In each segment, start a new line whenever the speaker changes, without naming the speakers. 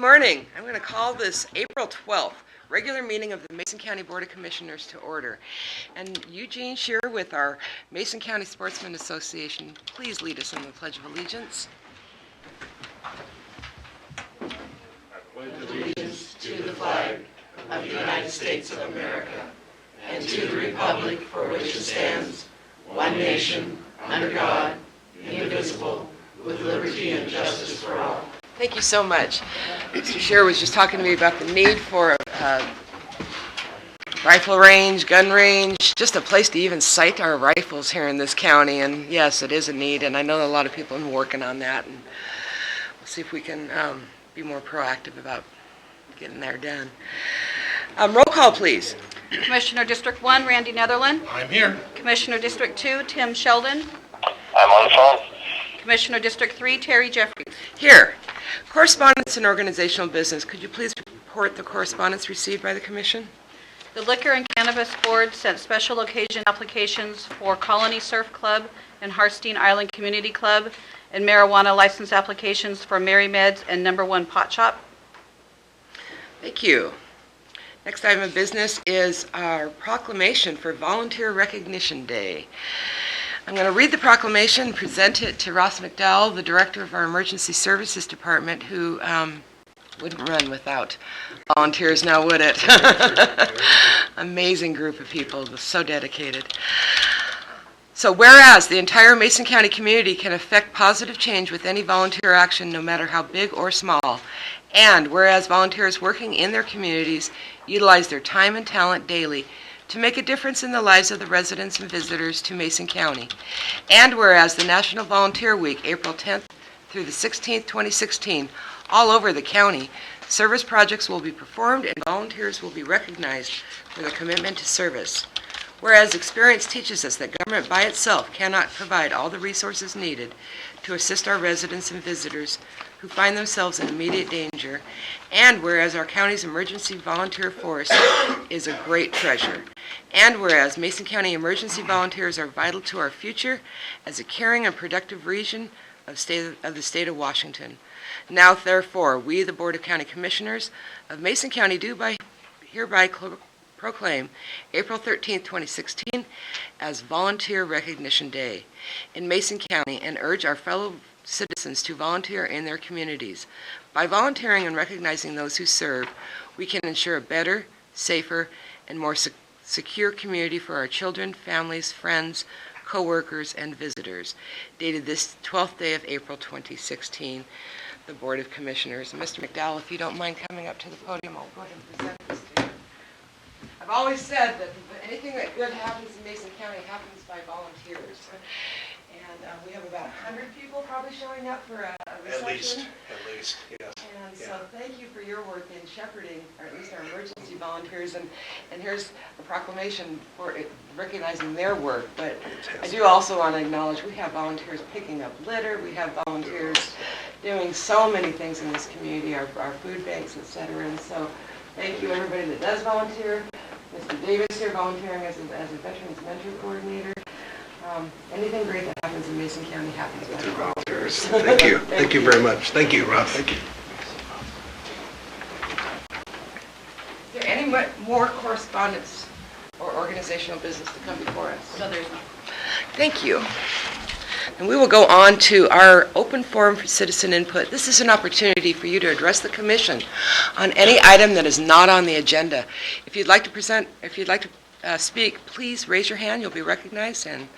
Morning. I'm going to call this April 12th regular meeting of the Mason County Board of Commissioners to order. And Eugene Shearer with our Mason County Sportsman Association, please lead us in the Pledge of Allegiance.
I pledge allegiance to the flag of the United States of America and to the republic for which it stands, one nation, under God, indivisible, with liberty and justice for all.
Thank you so much. Mr. Shearer was just talking to me about the need for a rifle range, gun range, just a place to even sight our rifles here in this county. And yes, it is a need, and I know a lot of people have been working on that. And we'll see if we can be more proactive about getting there done. Roll call, please.
Commissioner District 1, Randy Netherland.
I'm here.
Commissioner District 2, Tim Sheldon.
I'm on the phone.
Commissioner District 3, Terry Jeffries.
Here. Correspondence and organizational business. Could you please report the correspondence received by the Commission?
The Liquor and Cannabis Board sent special occasion applications for Colony Surf Club and Harstein Island Community Club and marijuana license applications for Mary Meds and Number 1 Pot Shop.
Thank you. Next item of business is our proclamation for Volunteer Recognition Day. I'm going to read the proclamation and present it to Ross McDowell, the director of our Emergency Services Department, who wouldn't run without volunteers now, would it? Amazing group of people, so dedicated. So whereas the entire Mason County community can affect positive change with any volunteer action, no matter how big or small, and whereas volunteers working in their communities utilize their time and talent daily to make a difference in the lives of the residents and visitors to Mason County. And whereas the National Volunteer Week, April 10th through the 16th, 2016, all over the county, service projects will be performed and volunteers will be recognized for their commitment to service. Whereas experience teaches us that government by itself cannot provide all the resources needed to assist our residents and visitors who find themselves in immediate danger, and whereas our county's emergency volunteer force is a great treasure, and whereas Mason County emergency volunteers are vital to our future as a caring and productive region of the state of Washington. Now, therefore, we, the Board of County Commissioners of Mason County, do hereby proclaim April 13th, 2016 as Volunteer Recognition Day in Mason County and urge our fellow citizens to volunteer in their communities. By volunteering and recognizing those who serve, we can ensure a better, safer, and more secure community for our children, families, friends, co-workers, and visitors. Dated this 12th day of April 2016, the Board of Commissioners. Mr. McDowell, if you don't mind coming up to the podium, I'll go ahead and present this to you. I've always said that anything that good happens in Mason County happens by volunteers. And we have about 100 people probably showing up for a reception.
At least, yes.
And so thank you for your work in shepherding, or at least our emergency volunteers. And here's a proclamation for recognizing their work. But I do also want to acknowledge we have volunteers picking up litter. We have volunteers doing so many things in this community, our food banks, et cetera. And so thank you, everybody that does volunteer. Mr. Davis here volunteering as a Veterans Mentor Coordinator. Anything great that happens in Mason County happens by
volunteers. Thank you. Thank you very much. Thank you, Rob. Thank you.
Is there any more correspondence or organizational business to come before us?
No, there's not.
Thank you. And we will go on to our open forum for citizen input. This is an opportunity for you to address the Commission on any item that is not on the agenda. If you'd like to speak, please raise your hand. You'll be recognized and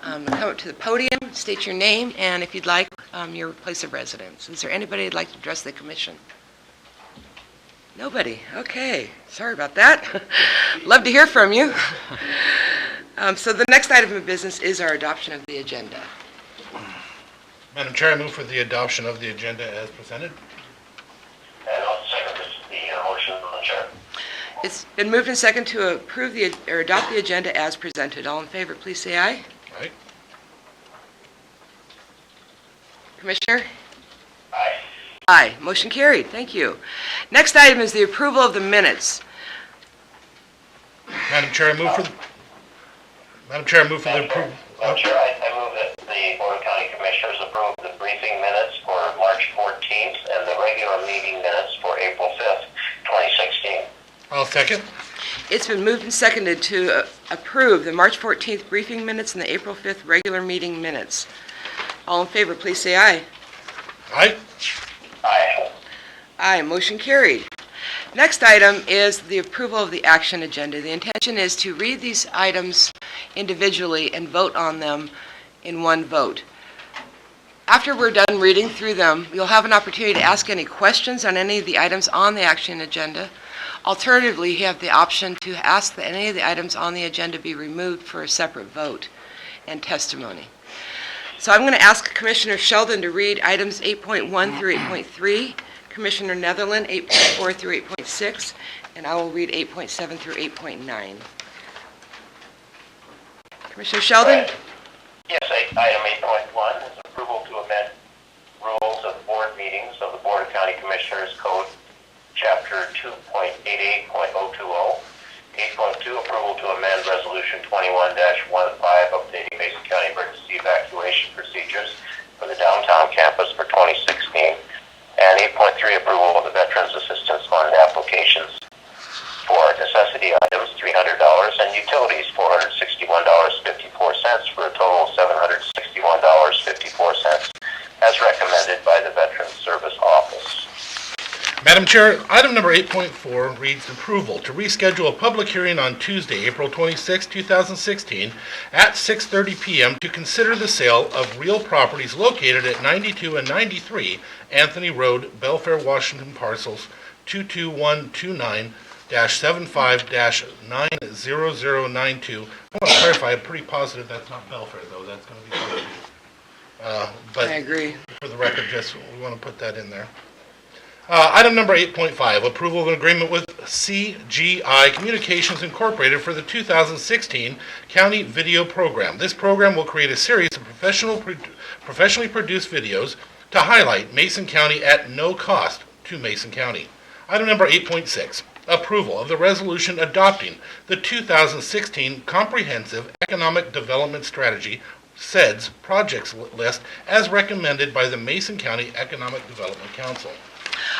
come up to the podium, state your name, and if you'd like, your place of residence. Is there anybody who'd like to address the Commission? Nobody? Okay. Sorry about that. Love to hear from you. So the next item of business is our adoption of the agenda.
Madam Chair, I move for the adoption of the agenda as presented.
And I'll second the motion on the chair.
It's been moved and second to approve or adopt the agenda as presented. All in favor, please say aye.
Aye.
Commissioner?
Aye.
Aye. Motion carried. Thank you. Next item is the approval of the minutes.
Madam Chair, I move for the approval.
Madam Chair, I move that the Board of County Commissioners approve the briefing minutes for March 14th and the regular meeting minutes for April 5th, 2016.
I'll second.
It's been moved and seconded to approve the March 14th briefing minutes and the April 5th regular meeting minutes. All in favor, please say aye.
Aye.
Aye.
Aye, motion carried. Next item is the approval of the action agenda. The intention is to read these items individually and vote on them in one vote. After we're done reading through them, you'll have an opportunity to ask any questions on any of the items on the action agenda. Alternatively, you have the option to ask that any of the items on the agenda be removed for a separate vote and testimony. So I'm going to ask Commissioner Sheldon to read items 8.1 through 8.3, Commissioner Netherland 8.4 through 8.6, and I will read 8.7 through 8.9. Commissioner Sheldon?
Yes, item 8.1 is approval to amend rules of board meetings of the Board of County Commissioners Code, Chapter 2.88.020. 8.2, approval to amend Resolution 21-15, updating Mason County emergency evacuation procedures for the downtown campus for 2016. And 8.3, approval of the Veterans Assistance Fund applications for necessity items, $300, and utilities, $461.54, for a total of $761.54, as recommended by the Veterans Service Office.
Madam Chair, item number 8.4 reads approval to reschedule a public hearing on Tuesday, April 26, 2016 at 6:30 p.m. to consider the sale of real properties located at 92 and 93 Anthony Road, Belfair, Washington, parcels 22129-75-90092. I want to clarify, I'm pretty positive that's not Belfair, though. That's going to be Fairview. But
I agree.
for the record, just we want to put that in there. Item number 8.5, approval of an agreement with CGI Communications Incorporated for the 2016 County Video Program. This program will create a series of professionally produced videos to highlight Mason County at no cost to Mason County. Item number 8.6, approval of the resolution adopting the 2016 Comprehensive Economic Development Strategy SEDS projects list as recommended by the Mason County Economic Development Council.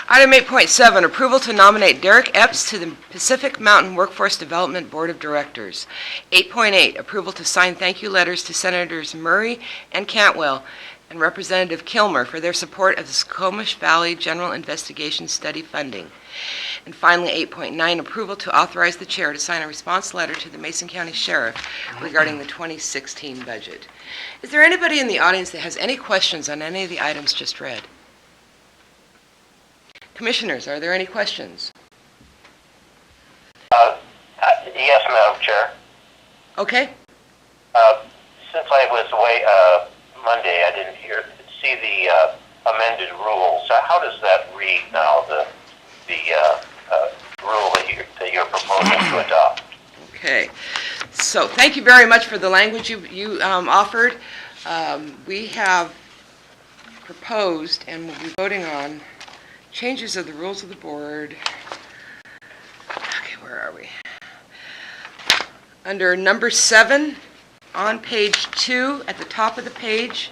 Item 8.7, approval to nominate Derek Epps to the Pacific Mountain Workforce Development Board of Directors. 8.8, approval to sign thank you letters to Senators Murray and Cantwell and Representative Kilmer for their support of the Squamish Valley General Investigation Study funding. And finally, 8.9, approval to authorize the chair to sign a response letter to the Mason County Sheriff regarding the 2016 budget. Is there anybody in the audience that has any questions on any of the items just read? Commissioners, are there any questions?
Yes, Madam Chair.
Okay.
Since I was away Monday, I didn't see the amended rules. How does that read now? The rule that you're proposing to adopt.
Okay. So thank you very much for the language you offered. We have proposed and will be voting on changes of the rules of the board. Okay, where are we? Under number 7 on page 2 at the top of the page.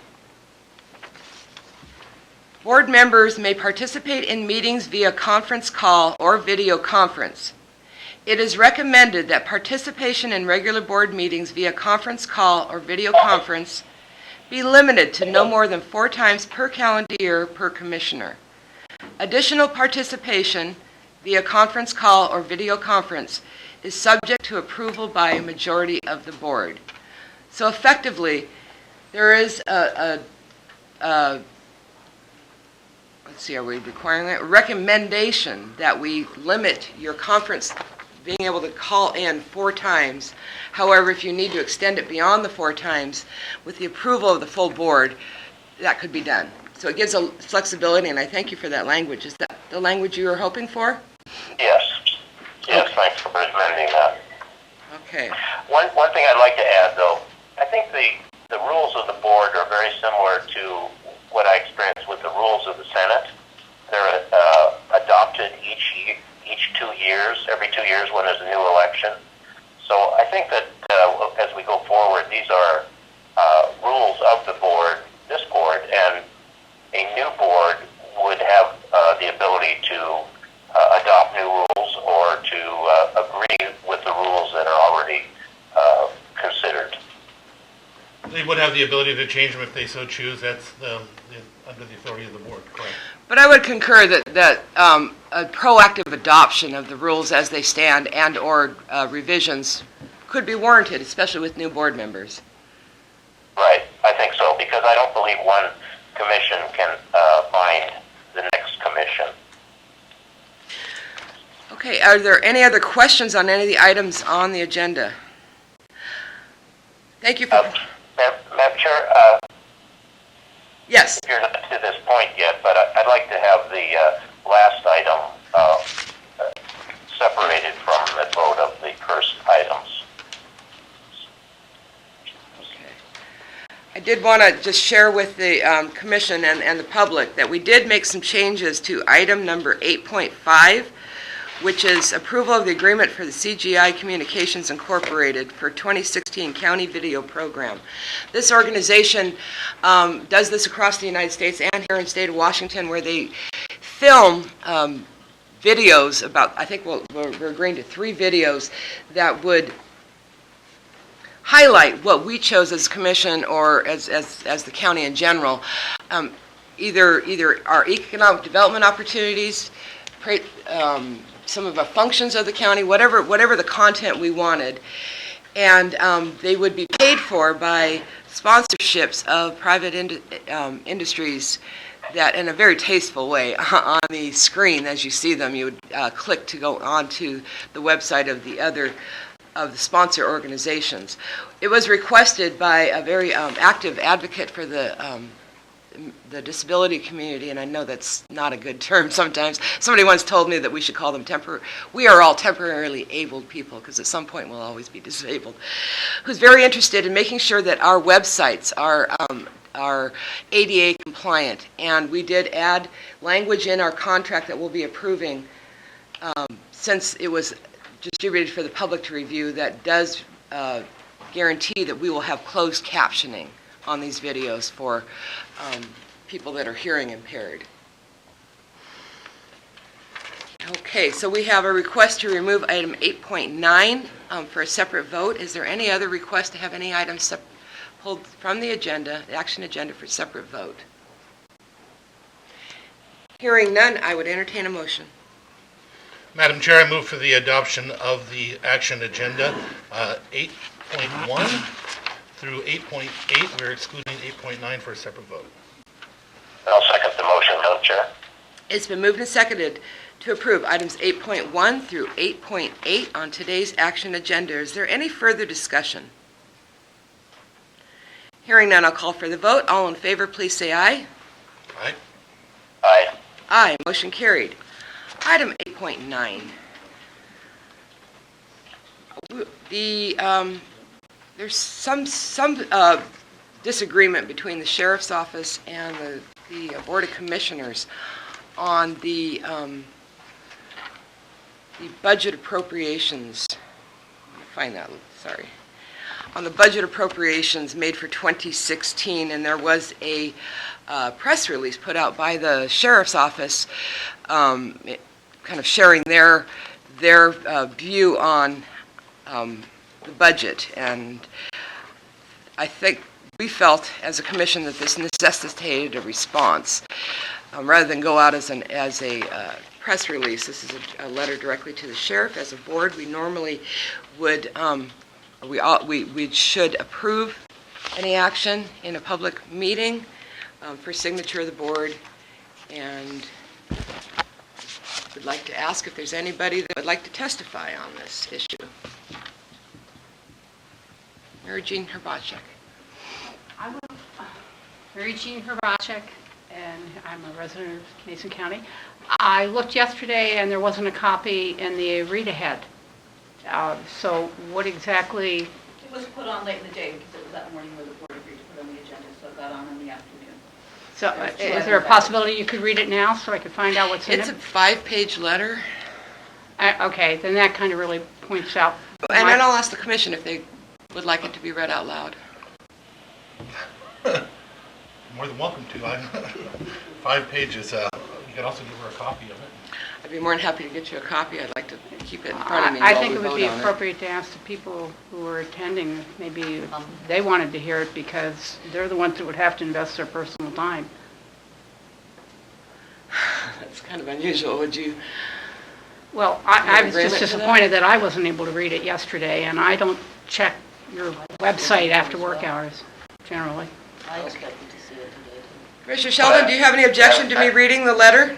Board members may participate in meetings via conference call or video conference. It is recommended that participation in regular board meetings via conference call or video conference be limited to no more than 4 times per calendar year per commissioner. Additional participation via conference call or video conference is subject to approval by a majority of the board. So effectively, there is let's see, are we requiring that? A recommendation that we limit your conference being able to call in 4 times. However, if you need to extend it beyond the 4 times, with the approval of the full board, that could be done. So it gives a flexibility, and I thank you for that language. Is that the language you were hoping for?
Yes. Yes,
Okay.
thanks for amending that.
Okay.
One thing I'd like to add, though, I think the rules of the board are very similar to what I experienced with the rules of the Senate. They're adopted each 2 years, every 2 years when there's a new election. So I think that as we go forward, these are rules of the board, this board, and a new board would have the
have the ability to change them if they so choose. That's under the authority of the board, correct?
But I would concur that a proactive adoption of the rules as they stand and/or revisions could be warranted, especially with new board members.
Right, I think so, because I don't believe one commission can bind the next commission.
Okay, are there any other questions on any of the items on the agenda? Thank you for...
Madam Chair,
Yes.
you're not to this point yet, but I'd like to have the last item separated from the vote of the first items.
I did want to just share with the commission and the public that we did make some changes to item number 8.5, which is approval of the agreement for the CGI Communications Incorporated for 2016 County Video Program. This organization does this across the United States and here in the state of Washington, where they film videos about, I think we're agreeing to 3 videos that would highlight what we chose as commission or as the county in general, either our economic development opportunities, some of the functions of the county, whatever the content we wanted, and they would be paid for by sponsorships of private industries that, in a very tasteful way, on the screen as you see them, you would click to go onto the website of the sponsor organizations. It was requested by a very active advocate for the disability community, and I know that's not a good term sometimes. Somebody once told me that we should call them we are all temporarily abled people, because at some point we'll always be disabled, who's very interested in making sure that our websites are ADA compliant, and we did add language in our contract that we'll be approving since it was distributed for the public to review that does guarantee that we will have closed captioning on these videos for people that are hearing impaired. Okay, so we have a request to remove item 8.9 for a separate vote. Is there any other request to have any items pulled from the agenda, the action agenda, for separate vote? Hearing none, I would entertain a motion.
Madam Chair, I move for the adoption of the action agenda 8.1 through 8.8. We're excluding 8.9 for a separate vote.
I'll second the motion, Madam Chair.
It's been moved and seconded to approve items 8.1 through 8.8 on today's action agenda. Is there any further discussion? Hearing none, I'll call for the vote. All in favor, please say aye.
Aye.
Aye.
Aye, motion carried. Item 8.9. There's some disagreement between the Sheriff's Office and the Board of Commissioners on the budget appropriations. Let me find that, sorry. On the budget appropriations made for 2016, and there was a press release put out by the Sheriff's Office kind of sharing their view on the budget, and I think we felt as a commission that this necessitated a response. Rather than go out as a press release, this is a letter directly to the sheriff. As a board, we normally would, we should approve any action in a public meeting for signature of the board, and would like to ask if there's anybody that would like to testify on this issue. Mary Jean Herbacek.
I'm Mary Jean Herbacek, and I'm a resident of Mason County. I looked yesterday, and there wasn't a copy in the read-ahead. So what exactly?
It was put on late in the day because it was that morning where the board agreed to put on the agenda, so it got on in the afternoon.
So is there a possibility you could read it now so I could find out what's in
It's a
it?
5-page letter.
Okay, then that kind of really points out.
And then I'll ask the commission if they would like it to be read out loud.
More than welcome to. 5 pages. You could also give her a copy of it.
I'd be more than happy to get you a copy. I'd like to keep it in front of me
I
while
think
we
it would
vote
be
on it.
appropriate to ask the people who were attending, if maybe they wanted to hear it because they're the ones that would have to invest their personal time.
That's kind of unusual. Would you?
Well,
You
I
in
was
agreement
just
to that?
disappointed that I wasn't able to read it yesterday, and I don't check your website after work hours, generally.
I expected to see it today.
Commissioner Sheldon, do you have any objection to me reading the letter?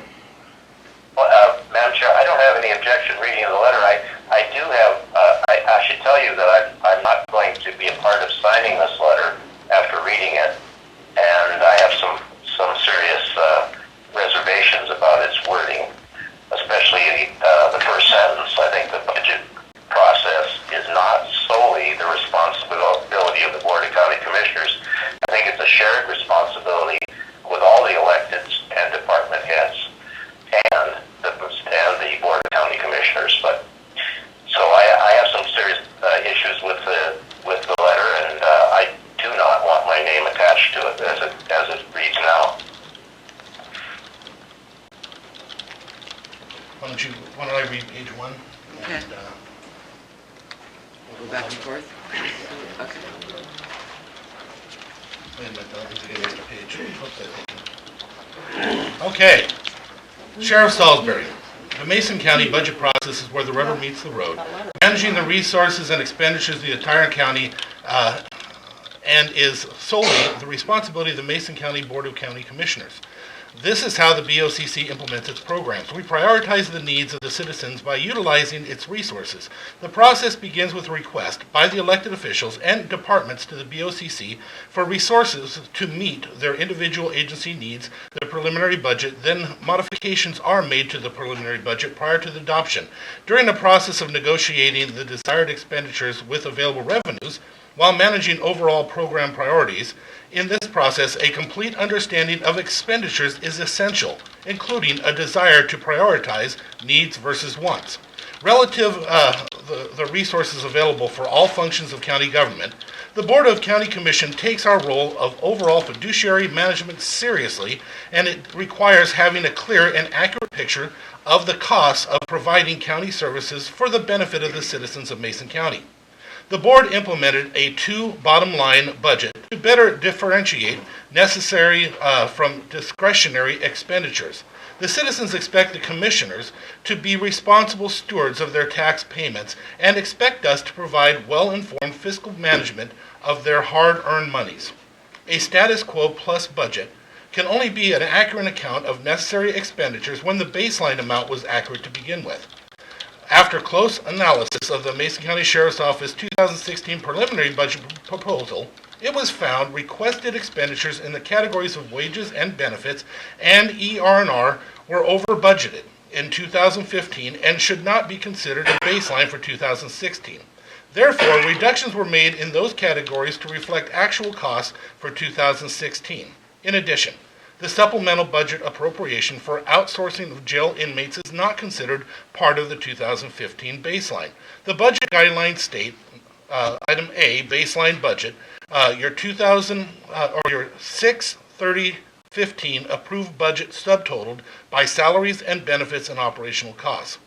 Well, Madam Chair, I don't have any objection reading the letter. I do have, I should tell you that I'm not going to be a part of signing this letter after reading it, and I have some serious reservations about its wording, especially the first sentence. I think the budget process is not solely the responsibility of the Board of County Commissioners. I think it's a shared responsibility with all the electeds and department heads and the Board of County Commissioners. But so I have some serious issues with the letter, and I do not want my name attached to it as it reads now.
Why don't I read page 1?
Okay.
And,
We'll go back and forth. Okay.
wait a minute, I don't think I erased a page. Okay. Sheriff Salisbury. The Mason County budget process is where the rubber meets the road. Managing the resources and expenditures of the entire county and is solely the responsibility of the Mason County Board of County Commissioners. This is how the BOCC implements its programs. We prioritize the needs of the citizens by utilizing its resources. The process begins with a request by the elected officials and departments to the BOCC for resources to meet their individual agency needs, their preliminary budget. Then modifications are made to the preliminary budget prior to the adoption. During the process of negotiating the desired expenditures with available revenues, while managing overall program priorities, in this process, a complete understanding of expenditures is essential, including a desire to prioritize needs versus wants. Relative the resources available for all functions of county government, the Board of County Commission takes our role of overall fiduciary management seriously, and it requires having a clear and accurate picture of the costs of providing county services for the benefit of the citizens of Mason County. The board implemented a 2 bottom-line budget to better differentiate necessary from discretionary expenditures. The citizens expect the commissioners to be responsible stewards of their tax payments and expect us to provide well-informed fiscal management of their hard-earned monies. A status quo plus budget can only be an accurate account of necessary expenditures when the baseline amount was accurate to begin with. After close analysis of the Mason County Sheriff's Office 2016 preliminary budget proposal, it was found requested expenditures in the categories of wages and benefits and ER&R were over budgeted in 2015 and should not be considered a baseline for 2016. Therefore, reductions were made in those categories to reflect actual costs for 2016. In addition, the supplemental budget appropriation for outsourcing of jail inmates is not considered part of the 2015 baseline. The budget guidelines state, item A, baseline budget, your 6/30/15 approved budget subtotaled by salaries and benefits and operational costs.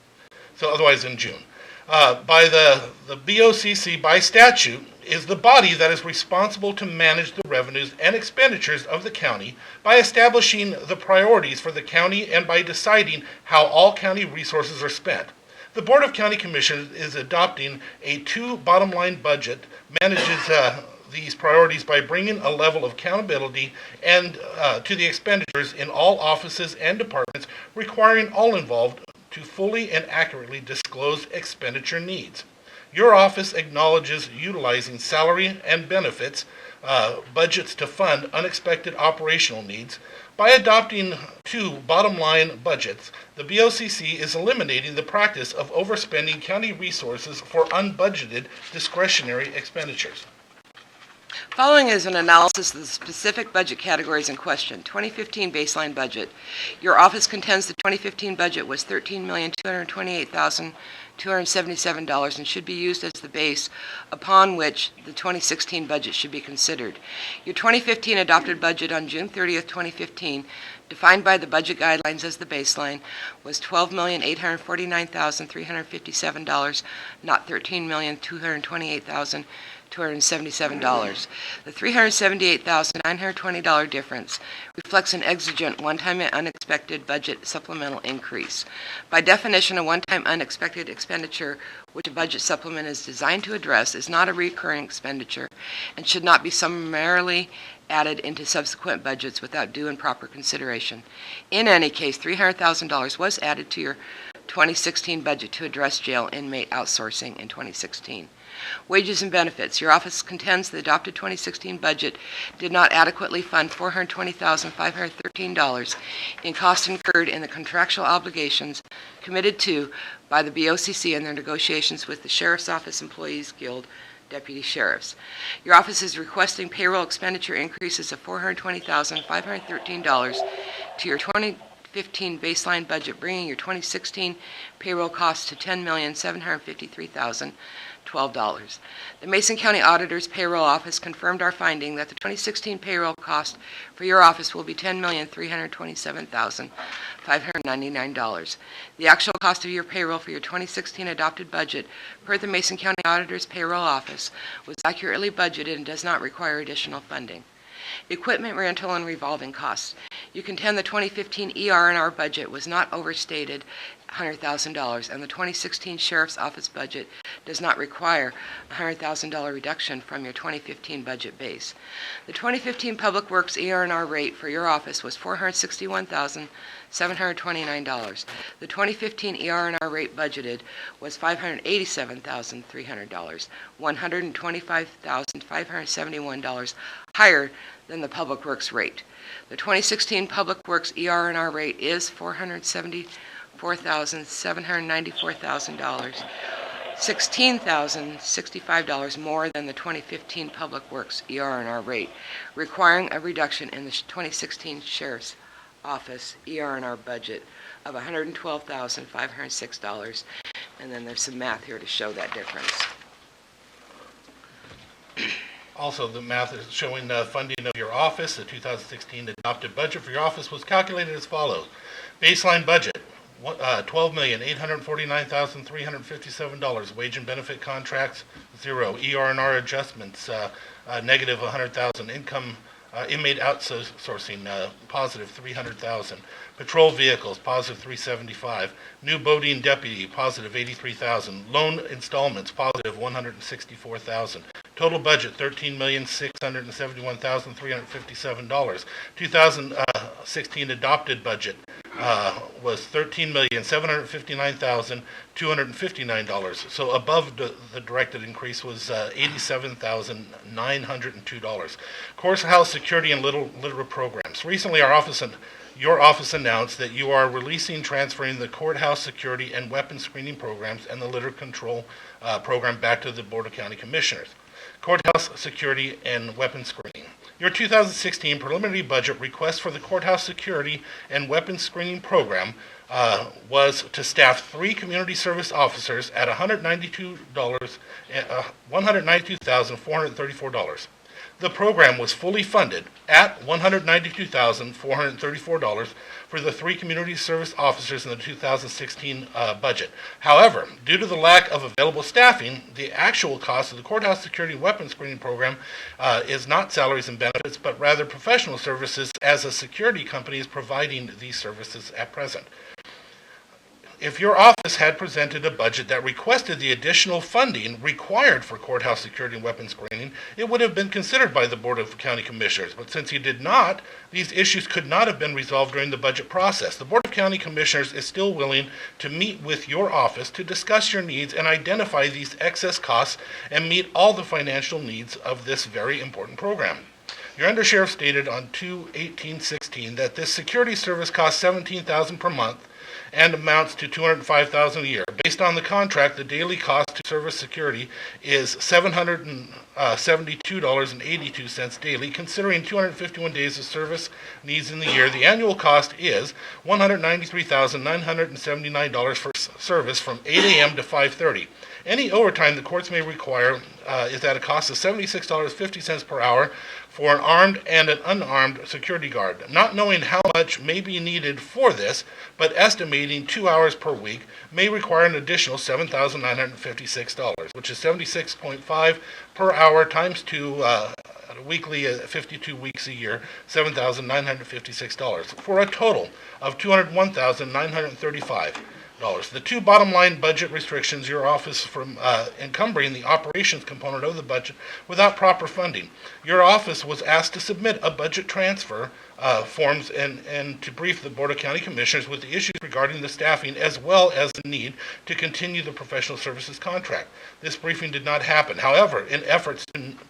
So otherwise in June. By the BOCC by statute is the body that is responsible to manage the revenues and expenditures of the county by establishing the priorities for the county and by deciding how all county resources are spent. The Board of County Commissioners is adopting a 2 bottom-line budget, manages these priorities by bringing a level of accountability and to the expenditures in all offices and departments, requiring all involved to fully and accurately disclose expenditure needs. Your office acknowledges utilizing salary and benefits budgets to fund unexpected operational needs. By adopting 2 bottom-line budgets, the BOCC is eliminating the practice of overspending county resources for unbudgeted discretionary expenditures.
Following is an analysis of the specific budget categories in question. 2015 baseline budget. Your office contends the 2015 budget was $13,228,277 and should be used as the base upon which the 2016 budget should be considered. Your 2015 adopted budget on June 30th, 2015, defined by the budget guidelines as the baseline, was $12,849,357, not $13,228,277. The $378,920 difference reflects an exigent, one-time and unexpected budget supplemental increase. By definition, a one-time unexpected expenditure which a budget supplement is designed to address is not a recurring expenditure and should not be summarily added into subsequent budgets without due and proper consideration. In any case, $300,000 was added to your 2016 budget to address jail inmate outsourcing in 2016. Wages and benefits. Your office contends the adopted 2016 budget did not adequately fund $420,513 in costs incurred in the contractual obligations committed to by the BOCC in their negotiations with the Sheriff's Office Employees Guild deputy sheriffs. Your office is requesting payroll expenditure increases of $420,513 to your 2015 baseline budget, bringing your 2016 payroll costs to $10,753,012. The Mason County Auditor's Payroll Office confirmed our finding that the 2016 payroll cost for your office will be $10,327,599. The actual cost of your payroll for your 2016 adopted budget per the Mason County Auditor's Payroll Office was accurately budgeted and does not require additional funding. Equipment rental and revolving costs. You contend the 2015 ER&R budget was not overstated $100,000, and the 2016 Sheriff's Office budget does not require a $100,000 reduction from your 2015 budget base. The 2015 Public Works ER&R rate for your office was $461,729. The 2015 ER&R rate budgeted was $587,300, $125,571 higher than the Public Works rate. The 2016 Public Works ER&R rate is $474,794,000, $16,065 more than the 2015 Public Works ER&R rate, requiring a reduction in the 2016 Sheriff's Office ER&R budget of $112,506, and then there's some math here to show that difference.
Also, the math is showing the funding of your office. The 2016 adopted budget for your office was calculated as follows. Baseline budget, $12,849,357. Wage and benefit contracts, zero. ER&R adjustments, negative $100,000. Income, inmate outsourcing, positive $300,000. Patrol vehicles, positive $375,000. New Bodine deputy, positive $83,000. Loan installments, positive $164,000. Total budget, $13,671,357. 2016 adopted budget was $13,759,259. So above the directed increase was $87,902. Courthouse security and litter programs. Recently, your office announced that you are releasing, transferring the courthouse security and weapons screening programs and the litter control program back to the Board of County Commissioners. Courthouse security and weapons screening. Your 2016 preliminary budget request for the courthouse security and weapons screening program was to staff 3 community service officers at $192,434. The program was fully funded at $192,434 for the 3 community service officers in the 2016 budget. However, due to the lack of available staffing, the actual cost of the courthouse security weapons screening program is not salaries and benefits, but rather professional services, as a security company is providing these services at present. If your office had presented a budget that requested the additional funding required for courthouse security and weapons screening, it would have been considered by the Board of County Commissioners. But since you did not, these issues could not have been resolved during the budget process. The Board of County Commissioners is still willing to meet with your office to discuss your needs and identify these excess costs and meet all the financial needs of this very important program. Your undersheriff stated on 2/18/16 that this security service costs $17,000 per month and amounts to $205,000 a year. Based on the contract, the daily cost to service security is $772.82 daily. Considering 251 days of service needs in the year, the annual cost is $193,979 for service from 8 a.m. to 5:30. Any overtime the courts may require is at a cost of $76.50 per hour for an armed and an unarmed security guard. Not knowing how much may be needed for this, but estimating 2 hours per week may require an additional $7,956, which is 76.5 per hour times 2 weekly, 52 weeks a year, $7,956, for a total of $201,935. The two bottom line budget restrictions your office from encumbering the operations component of the budget without proper funding. Your office was asked to submit a budget transfer forms and to brief the Board of County Commissioners with the issues regarding the staffing as well as the need to continue the professional services contract. This briefing did not happen. However, in efforts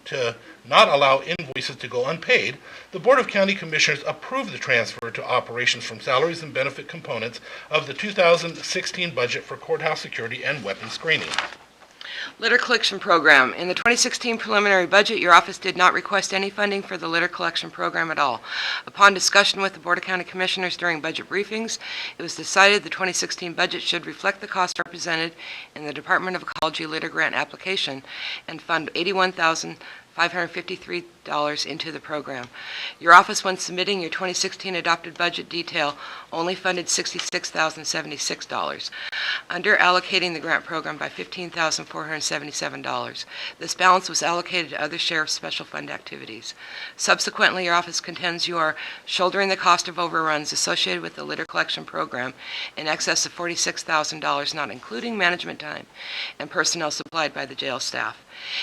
to not allow invoices to go unpaid, the Board of County Commissioners approved the transfer to operations from salaries and benefit components of the 2016 budget for courthouse security and weapons screening.
Litter collection program. In the 2016 preliminary budget, your office did not request any funding for the litter collection program at all. Upon discussion with the Board of County Commissioners during budget briefings, it was decided the 2016 budget should reflect the cost represented in the Department of Ecology litter grant application and fund $81,553 into the program. Your office, when submitting your 2016 adopted budget detail, only funded $66,076, under allocating the grant program by $15,477. This balance was allocated to other sheriff's special fund activities. Subsequently, your office contends you are shouldering the cost of overruns associated with the litter collection program in excess of $46,000, not including management time and personnel supplied by the jail staff.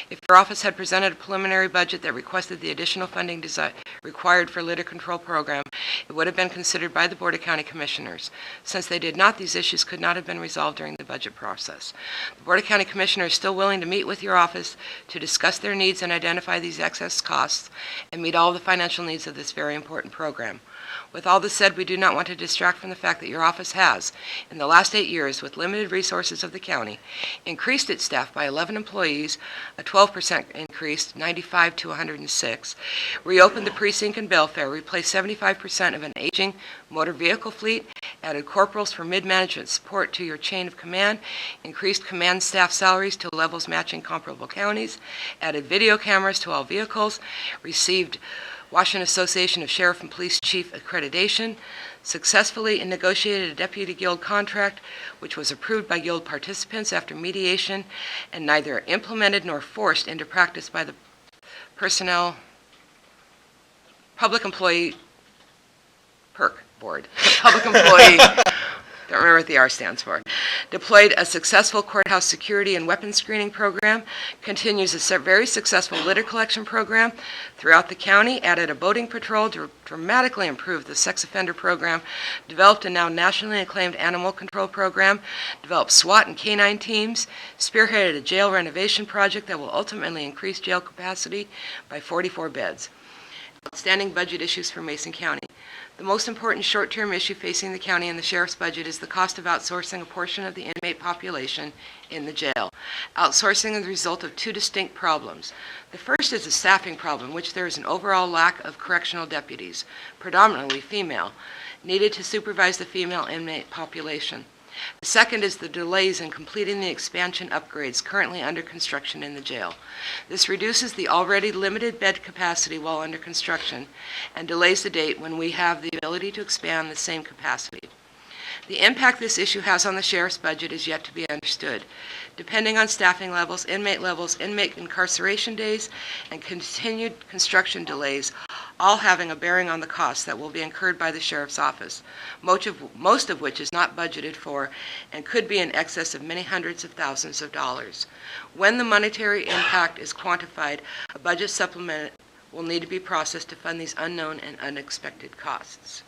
If your office had presented a preliminary budget that requested the additional funding required for litter control program, it would have been considered by the Board of County Commissioners. Since they did not, these issues could not have been resolved during the budget process. The Board of County Commissioners is still willing to meet with your office to discuss their needs and identify these excess costs and meet all the financial needs of this very important program. With all this said, we do not want to distract from the fact that your office has, in the last 8 years, with limited resources of the county, increased its staff by 11 employees, a 12% increase, 95 to 106, reopened the precinct and Belfair, replaced 75% of an aging motor vehicle fleet, added corporals for mid-management support to your chain of command, increased command staff salaries to levels matching comparable counties, added video cameras to all vehicles, received Washington Association of Sheriff and Police Chief accreditation, successfully negotiated a deputy guild contract, which was approved by guild participants after mediation and neither implemented nor forced into practice by the Public Employee Perk Board. Public Employee, don't remember what the R stands for. Deployed a successful courthouse security and weapons screening program, continues a very successful litter collection program throughout the county, added a boating patrol to dramatically improve the sex offender program, developed a now nationally acclaimed animal control program, developed SWAT and K-9 teams, spearheaded a jail renovation project that will ultimately increase jail capacity by 44 beds. Outstanding budget issues for Mason County. The most important short-term issue facing the county and the sheriff's budget is the cost of outsourcing a portion of the inmate population in the jail. Outsourcing is the result of two distinct problems. The first is a staffing problem, which there is an overall lack of correctional deputies, predominantly female, needed to supervise the female inmate population. The second is the delays in completing the expansion upgrades currently under construction in the jail. This reduces the already limited bed capacity while under construction and delays the date when we have the ability to expand the same capacity. The impact this issue has on the sheriff's budget is yet to be understood. Depending on staffing levels, inmate incarceration days, and continued construction delays, all having a bearing on the costs that will be incurred by the sheriff's office, most of which is not budgeted for and could be in excess of many hundreds of thousands of dollars. When the monetary impact is quantified, a budget supplement will need to be processed to fund these unknown and unexpected costs.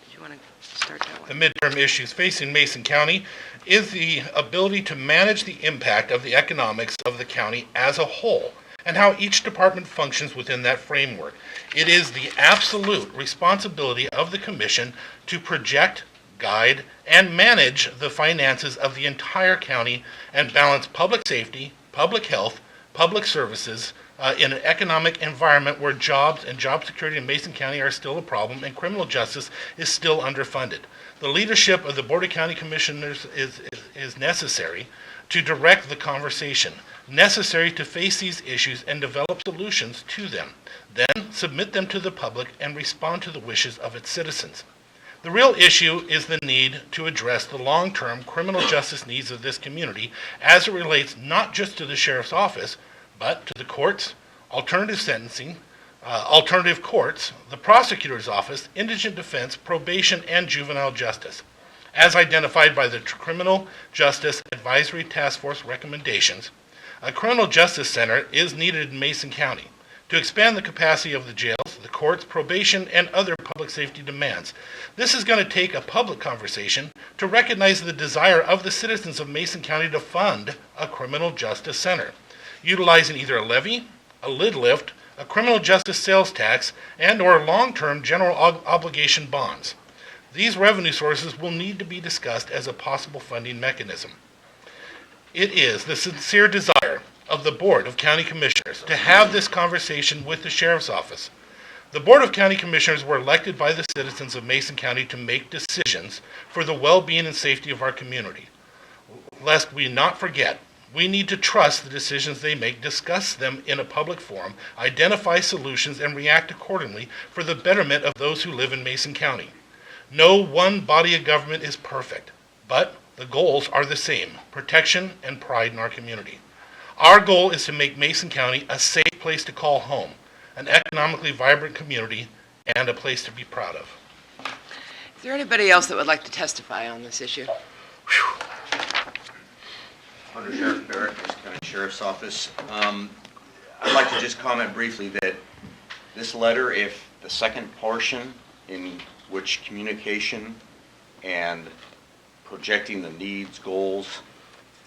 Did you want to start that one?
The midterm issues facing Mason County is the ability to manage the impact of the economics of the county as a whole. and how each department functions within that framework. It is the absolute responsibility of the Commission to project, guide, and manage the finances of the entire county and balance public safety, public health, public services in an economic environment where jobs and job security in Mason County are still a problem and criminal justice is still underfunded. The leadership of the Board of County Commissioners is necessary to direct the conversation, necessary to face these issues and develop solutions to them, then submit them to the public and respond to the wishes of its citizens. The real issue is the need to address the long-term criminal justice needs of this community as it relates not just to the sheriff's office, but to the courts, alternative sentencing, alternative courts, the prosecutor's office, indigent defense, probation, and juvenile justice. As identified by the Criminal Justice Advisory Task Force recommendations, a criminal justice center is needed in Mason County to expand the capacity of the jails, the courts, probation, and other public safety demands. This is going to take a public conversation to recognize the desire of the citizens of Mason County to fund a criminal justice center, utilizing either a levy, a lid lift, a criminal justice sales tax, and or long-term general obligation bonds. These revenue sources will need to be discussed as a possible funding mechanism. It is the sincere desire of the Board of County Commissioners to have this conversation with the Sheriff's Office. The Board of County Commissioners were elected by the citizens of Mason County to make decisions for the well-being and safety of our community. Lest we not forget, we need to trust the decisions they make, discuss them in a public forum, identify solutions, and react accordingly for the betterment of those who live in Mason County. No one body of government is perfect, but the goals are the same: protection and pride in our community. Our goal is to make Mason County a safe place to call home, an economically vibrant community, and a place to be proud of.
Is there anybody else that would like to testify on this issue?
Under Sheriff Barrett, Mason County Sheriff's Office. I'd like to just comment briefly that this letter, if the second portion in which communication and projecting the needs, goals,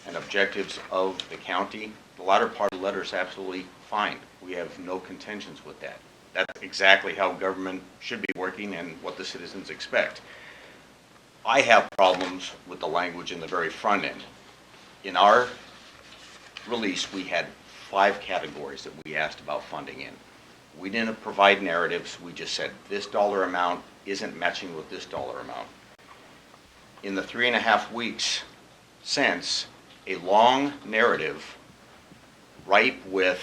and objectives of the county, the latter part of the letter is absolutely fine. We have no contentions with that. That's exactly how government should be working and what the citizens expect. I have problems with the language in the very front end. In our release, we had 5 categories that we asked about funding in. We didn't provide narratives. We just said this dollar amount isn't matching with this dollar amount. In the 3.5 weeks since, a long narrative ripe with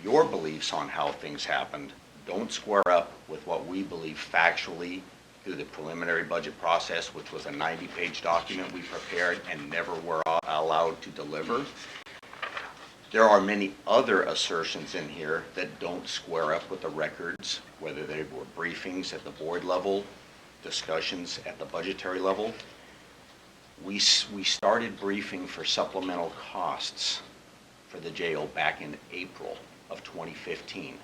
your beliefs on how things happened don't square up with what we believe factually through the preliminary budget process, which was a 90-page document we prepared and never were allowed to deliver. There are many other assertions in here that don't square up with the records, whether they were briefings at the board level, discussions at the budgetary level. We started briefing for supplemental costs for the jail back in April of 2015.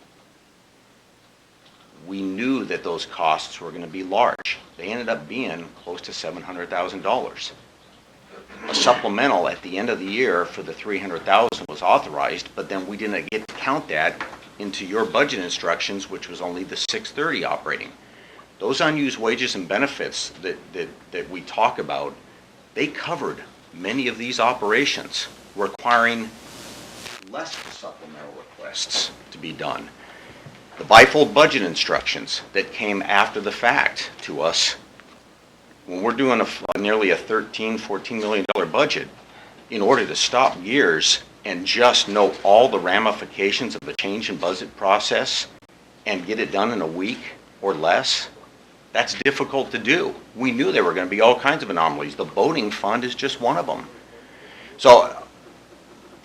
We knew that those costs were going to be large. They ended up being close to $700,000. A supplemental at the end of the year for the $300,000 was authorized, but then we didn't get to count that into your budget instructions, which was only the 630 operating. Those unused wages and benefits that we talk about, they covered many of these operations, requiring less supplemental requests to be done. The bifold budget instructions that came after the fact to us, when we're doing nearly a $14 million budget, in order to stop gears and just know all the ramifications of a change in budget process and get it done in a week or less, that's difficult to do. We knew there were going to be all kinds of anomalies. The boating fund is just one of them. So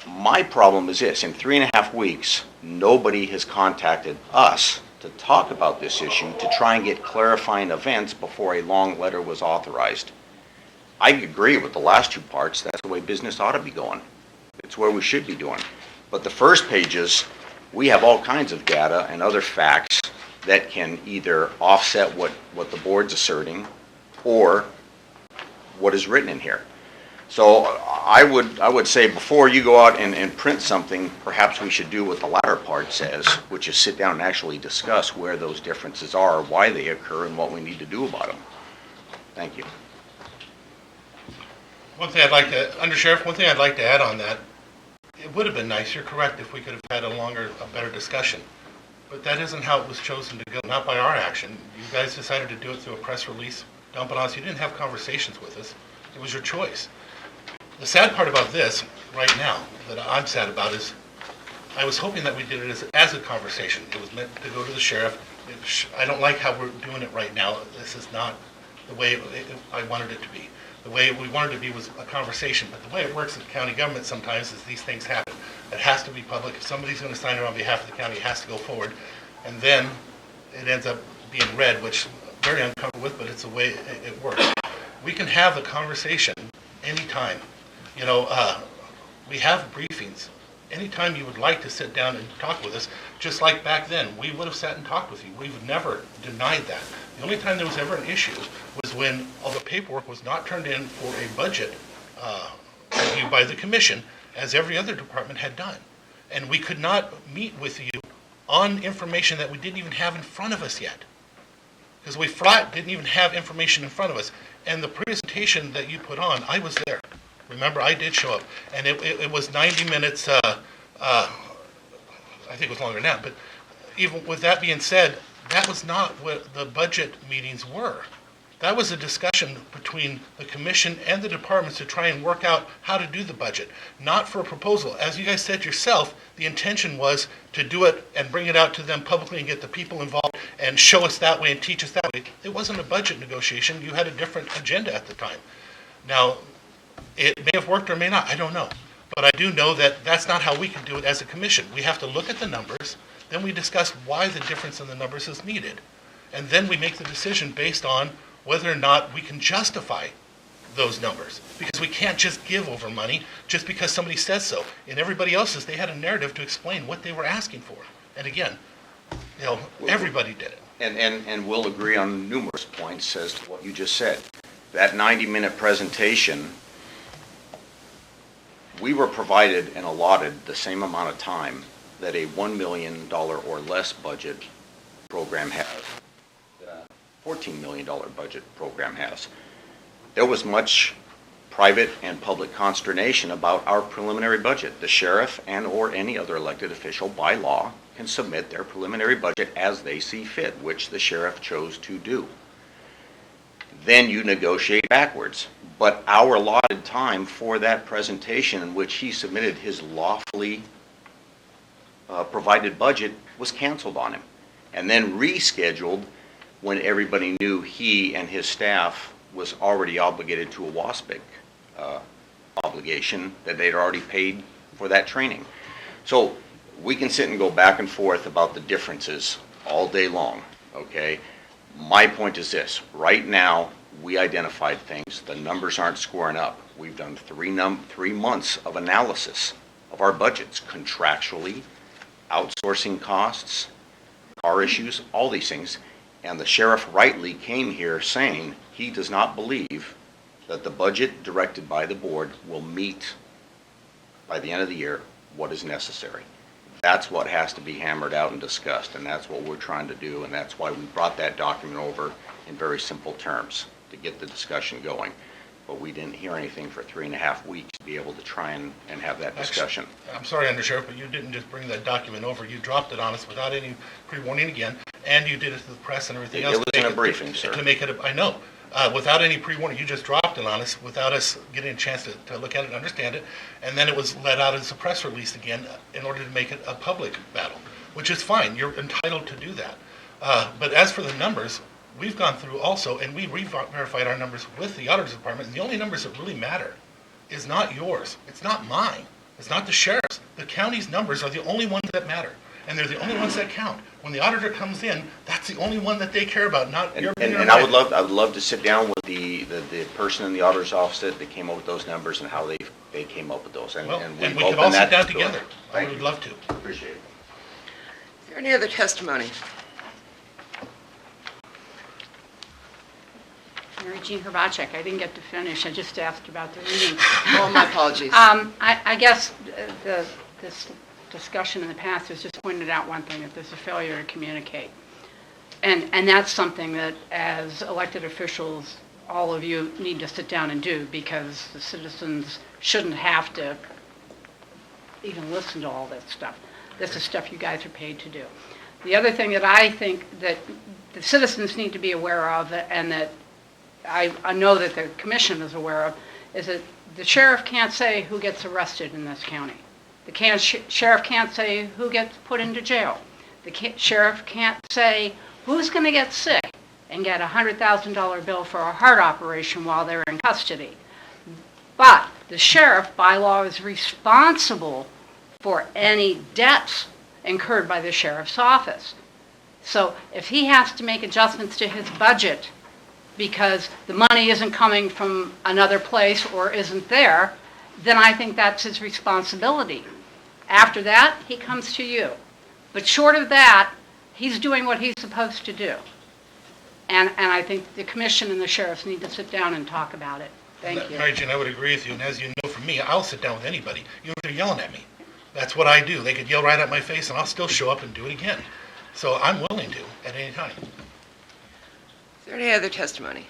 my problem is this: in 3.5 weeks, nobody has contacted us to talk about this issue, to try and get clarifying events before a long letter was authorized. I agree with the last 2 parts. That's the way business ought to be going. It's where we should be doing. But the first pages, we have all kinds of data and other facts that can either offset what the board's asserting or what is written in here. So I would say before you go out and print something, perhaps we should do what the latter part says, which is sit down and actually discuss where those differences are, why they occur, and what we need to do about them. Thank you.
One thing I'd like to, Undersheriff, one thing I'd like to add on that, it would have been nice, you're correct, if we could have had a better discussion. But that isn't how it was chosen to go, not by our action. You guys decided to do it through a press release, dump it on us. You didn't have conversations with us. It was your choice. The sad part about this, right now, that I'm sad about is, I was hoping that we did it as a conversation. It was meant to go to the sheriff. I don't like how we're doing it right now. This is not the way I wanted it to be. The way we wanted it to be was a conversation, but the way it works in county government sometimes is these things happen. It has to be public. If somebody's going to sign it on behalf of the county, it has to go forward. And then it ends up being read, which I'm very uncomfortable with, but it's the way it works. We can have a conversation anytime. You know, we have briefings. Anytime you would like to sit down and talk with us, just like back then, we would have sat and talked with you. We've never denied that. The only time there was ever an issue was when all the paperwork was not turned in for a budget review by the commission, as every other department had done. And we could not meet with you on information that we didn't even have in front of us yet. Because we flat didn't even have information in front of us. And the presentation that you put on, I was there. Remember, I did show up. And it was 90 minutes, I think it was longer than that. But even with that being said, that was not what the budget meetings were. That was a discussion between the commission and the departments to try and work out how to do the budget, not for a proposal. As you guys said yourself, the intention was to do it and bring it out to them publicly and get the people involved and show us that way and teach us that way. It wasn't a budget negotiation. You had a different agenda at the time. Now, it may have worked or may not. I don't know. But I do know that that's not how we can do it as a commission. We have to look at the numbers, then we discuss why the difference in the numbers is needed. And then we make the decision based on whether or not we can justify those numbers. Because we can't just give over money just because somebody says so. In everybody else's, they had a narrative to explain what they were asking for. And again, you know, everybody did it.
And we'll agree on numerous points as to what you just said. That 90-minute presentation, we were provided and allotted the same amount of time that a $1 million or less budget program has, the $14 million budget program has. There was much private and public consternation about our preliminary budget. The sheriff and or any other elected official by law can submit their preliminary budget as they see fit, which the sheriff chose to do. Then you negotiate backwards. But our allotted time for that presentation in which he submitted his lawfully provided budget was canceled on him, and then rescheduled when everybody knew he and his staff was already obligated to a WASPIC obligation that they'd already paid for that training. So we can sit and go back and forth about the differences all day long, okay? My point is this: right now, we identified things. The numbers aren't squaring up. We've done 3 months of analysis of our budgets, contractually, outsourcing costs, car issues, all these things. And the sheriff rightly came here saying he does not believe that the budget directed by the board will meet, by the end of the year, what is necessary. That's what has to be hammered out and discussed, and that's what we're trying to do, and that's why we brought that document over in very simple terms, to get the discussion going. But we didn't hear anything for 3.5 weeks to be able to try and have that discussion.
I'm sorry, Undersheriff, but you didn't just bring that document over. You dropped it on us without any pre-warning again, and you did it to the press and everything else.
It was in a briefing, sir.
To make it, I know, without any pre-warning. You just dropped it on us without us getting a chance to look at it and understand it. And then it was let out as a press release again in order to make it a public battle, which is fine. You're entitled to do that. But as for the numbers, we've gone through also, and we verified our numbers with the auditor's department, and the only numbers that really matter is not yours. It's not mine. It's not the sheriff's. The county's numbers are the only ones that matter, and they're the only ones that count. When the auditor comes in, that's the only one that they care about, not your opinion.
And I would love to sit down with the person in the auditor's office that came up with those numbers and how they came up with those. And
we could all sit down together. I would love to.
Appreciate it.
Is there any other testimony?
Mary Jean Hrabacek. I didn't get to finish. I just asked about the reading.
Oh, my apologies.
I guess this discussion in the past has just pointed out one thing, that there's a failure to communicate. And that's something that, as elected officials, all of you need to sit down and do, because the citizens shouldn't have to even listen to all this stuff. This is stuff you guys are paid to do. The other thing that I think that the citizens need to be aware of, and that I know that the commission is aware of, is that the sheriff can't say who gets arrested in this county. The sheriff can't say who gets put into jail. The sheriff can't say who's going to get sick and get a $100,000 bill for a heart operation while they're in custody. But the sheriff, by law, is responsible for any debts incurred by the sheriff's office. So if he has to make adjustments to his budget because the money isn't coming from another place or isn't there, then I think that's his responsibility. After that, he comes to you. But short of that, he's doing what he's supposed to do. And I think the commission and the sheriffs need to sit down and talk about it. Thank you.
Mary Jane, I would agree with you, and as you know from me, I'll sit down with anybody, even if they're yelling at me. That's what I do. They could yell right at my face, and I'll still show up and do it again. So I'm willing to, at any time.
Is there any other testimony?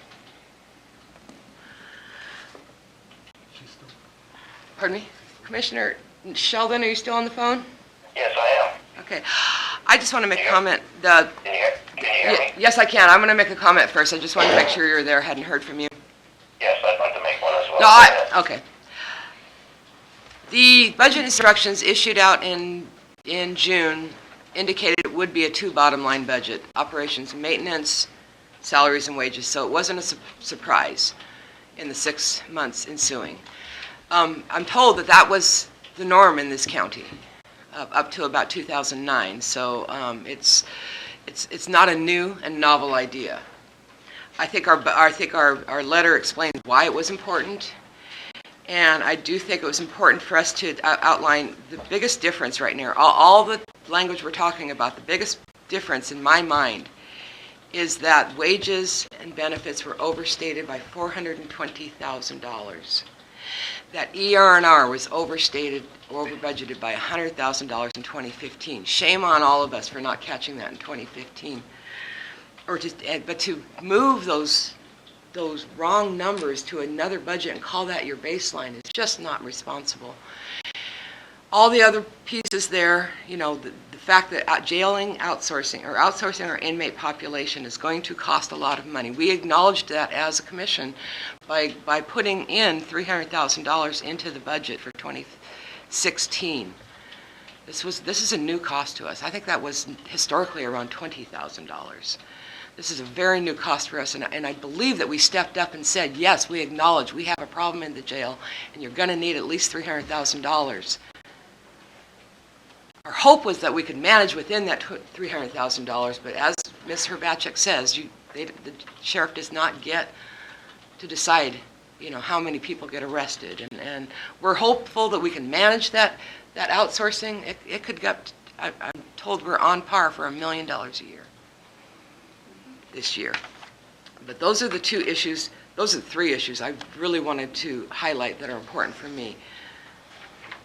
Pardon me? Commissioner Sheldon, are you still on the phone?
Yes, I am.
Okay. I just want to make a comment.
Can you hear me?
Yes, I can. I'm going to make a comment first. I just wanted to make sure you're there. Hadn't heard from you.
Yes, I'd like to make one as well.
No, okay. The budget instructions issued out in June indicated it would be a two bottom line budget, operations and maintenance, salaries and wages. So it wasn't a surprise in the 6 months ensuing. I'm told that that was the norm in this county up to about 2009. So it's not a new and novel idea. I think our letter explains why it was important, and I do think it was important for us to outline the biggest difference right now. All the language we're talking about, the biggest difference in my mind is that wages and benefits were overstated by $420,000. That ER&R was overstated, over budgeted by $100,000 in 2015. Shame on all of us for not catching that in 2015. But to move those wrong numbers to another budget and call that your baseline is just not responsible. All the other pieces there, the fact that jailing, outsourcing our inmate population is going to cost a lot of money. We acknowledged that as a commission by putting in $300,000 into the budget for 2016. This is a new cost to us. I think that was historically around $20,000. This is a very new cost for us, and I believe that we stepped up and said, yes, we acknowledge we have a problem in the jail, and you're going to need at least $300,000. Our hope was that we could manage within that $300,000, but as Ms. Hrabacek says, the sheriff does not get to decide, how many people get arrested, and we're hopeful that we can manage that outsourcing. It could get, I'm told we're on par for $1 million a year this year. But those are the two issues, those are the three issues I really wanted to highlight that are important for me.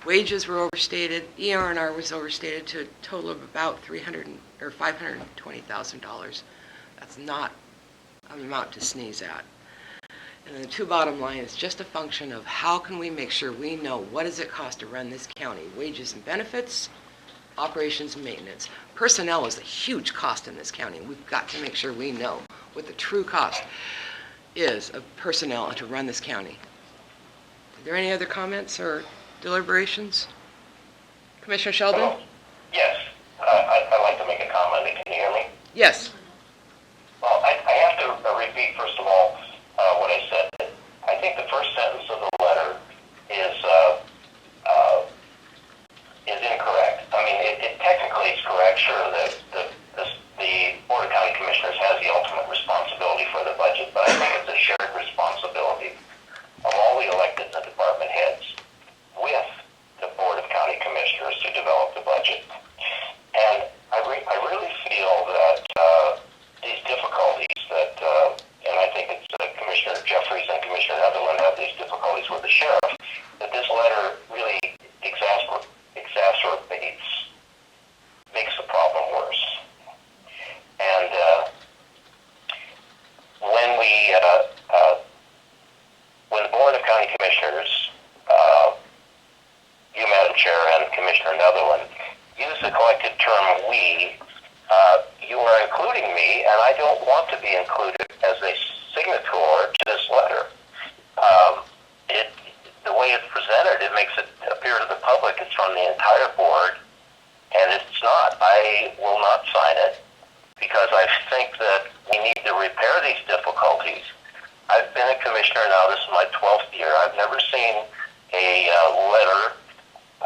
Wages were overstated, ER&R was overstated to a total of about $520,000. That's not an amount to sneeze at. And the two bottom line is just a function of how can we make sure we know what does it cost to run this county, wages and benefits, operations and maintenance. Personnel is a huge cost in this county. We've got to make sure we know what the true cost is of personnel and to run this county. Are there any other comments or deliberations? Commissioner Sheldon?
Hello? Yes, I'd like to make a comment. Can you hear me?
Yes.
Well, I have to repeat, first of all, what I said. I think the first sentence of the letter is incorrect. I mean, it technically is correct, sure, that the Board of County Commissioners has the ultimate responsibility for the budget, but I think it's a shared responsibility of all the elected and the department heads with the Board of County Commissioners to develop the budget. And I really feel that we, you are including me, and I don't want to be included as a signator to this letter. The way it's presented, it makes it appear to the public it's from the entire board, and it's not. I will not sign it because I think that we need to repair these difficulties. I've been a commissioner now, this is my 12th year. I've never seen a letter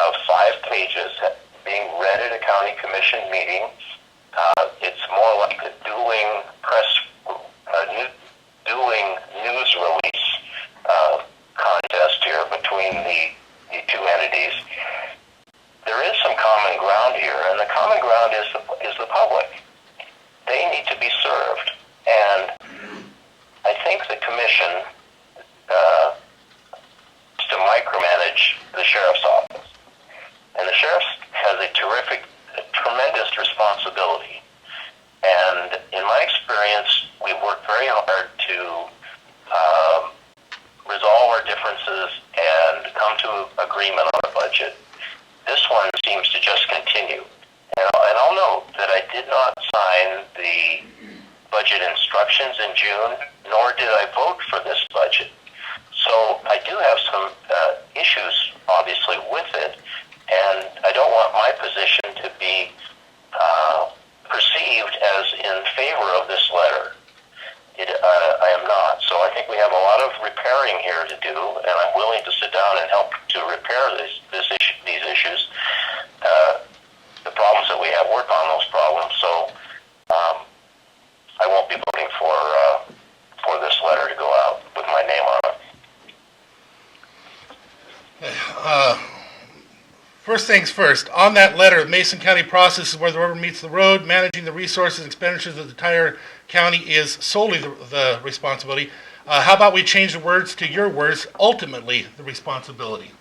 of 5 pages being read at a county commission meeting. It's more like a dueling news release contest here between the two entities. There is some common ground here, and the common ground is the public. They need to be served, and I think the commission is to micromanage the sheriff's office, and the sheriff has a tremendous responsibility. And in my experience, we've worked very hard to resolve our differences and come to agreement on a budget. This one seems to just continue. And I'll note that I did not sign the budget instructions in June, nor did I vote for this budget. So I do have some issues, obviously, with it, and I don't want my position to be perceived as in favor of this letter. I am not. So I think we have a lot of repairing here to do, and I'm willing to sit down and help to repair these issues. The problems that we have, work on those problems. So I won't be voting for this letter to go out with my name on it.
First things first, on that letter, Mason County process is where the rubber meets the road. Managing the resources and expenditures of the entire county is solely the responsibility. How about we change the words to your words, ultimately the responsibility?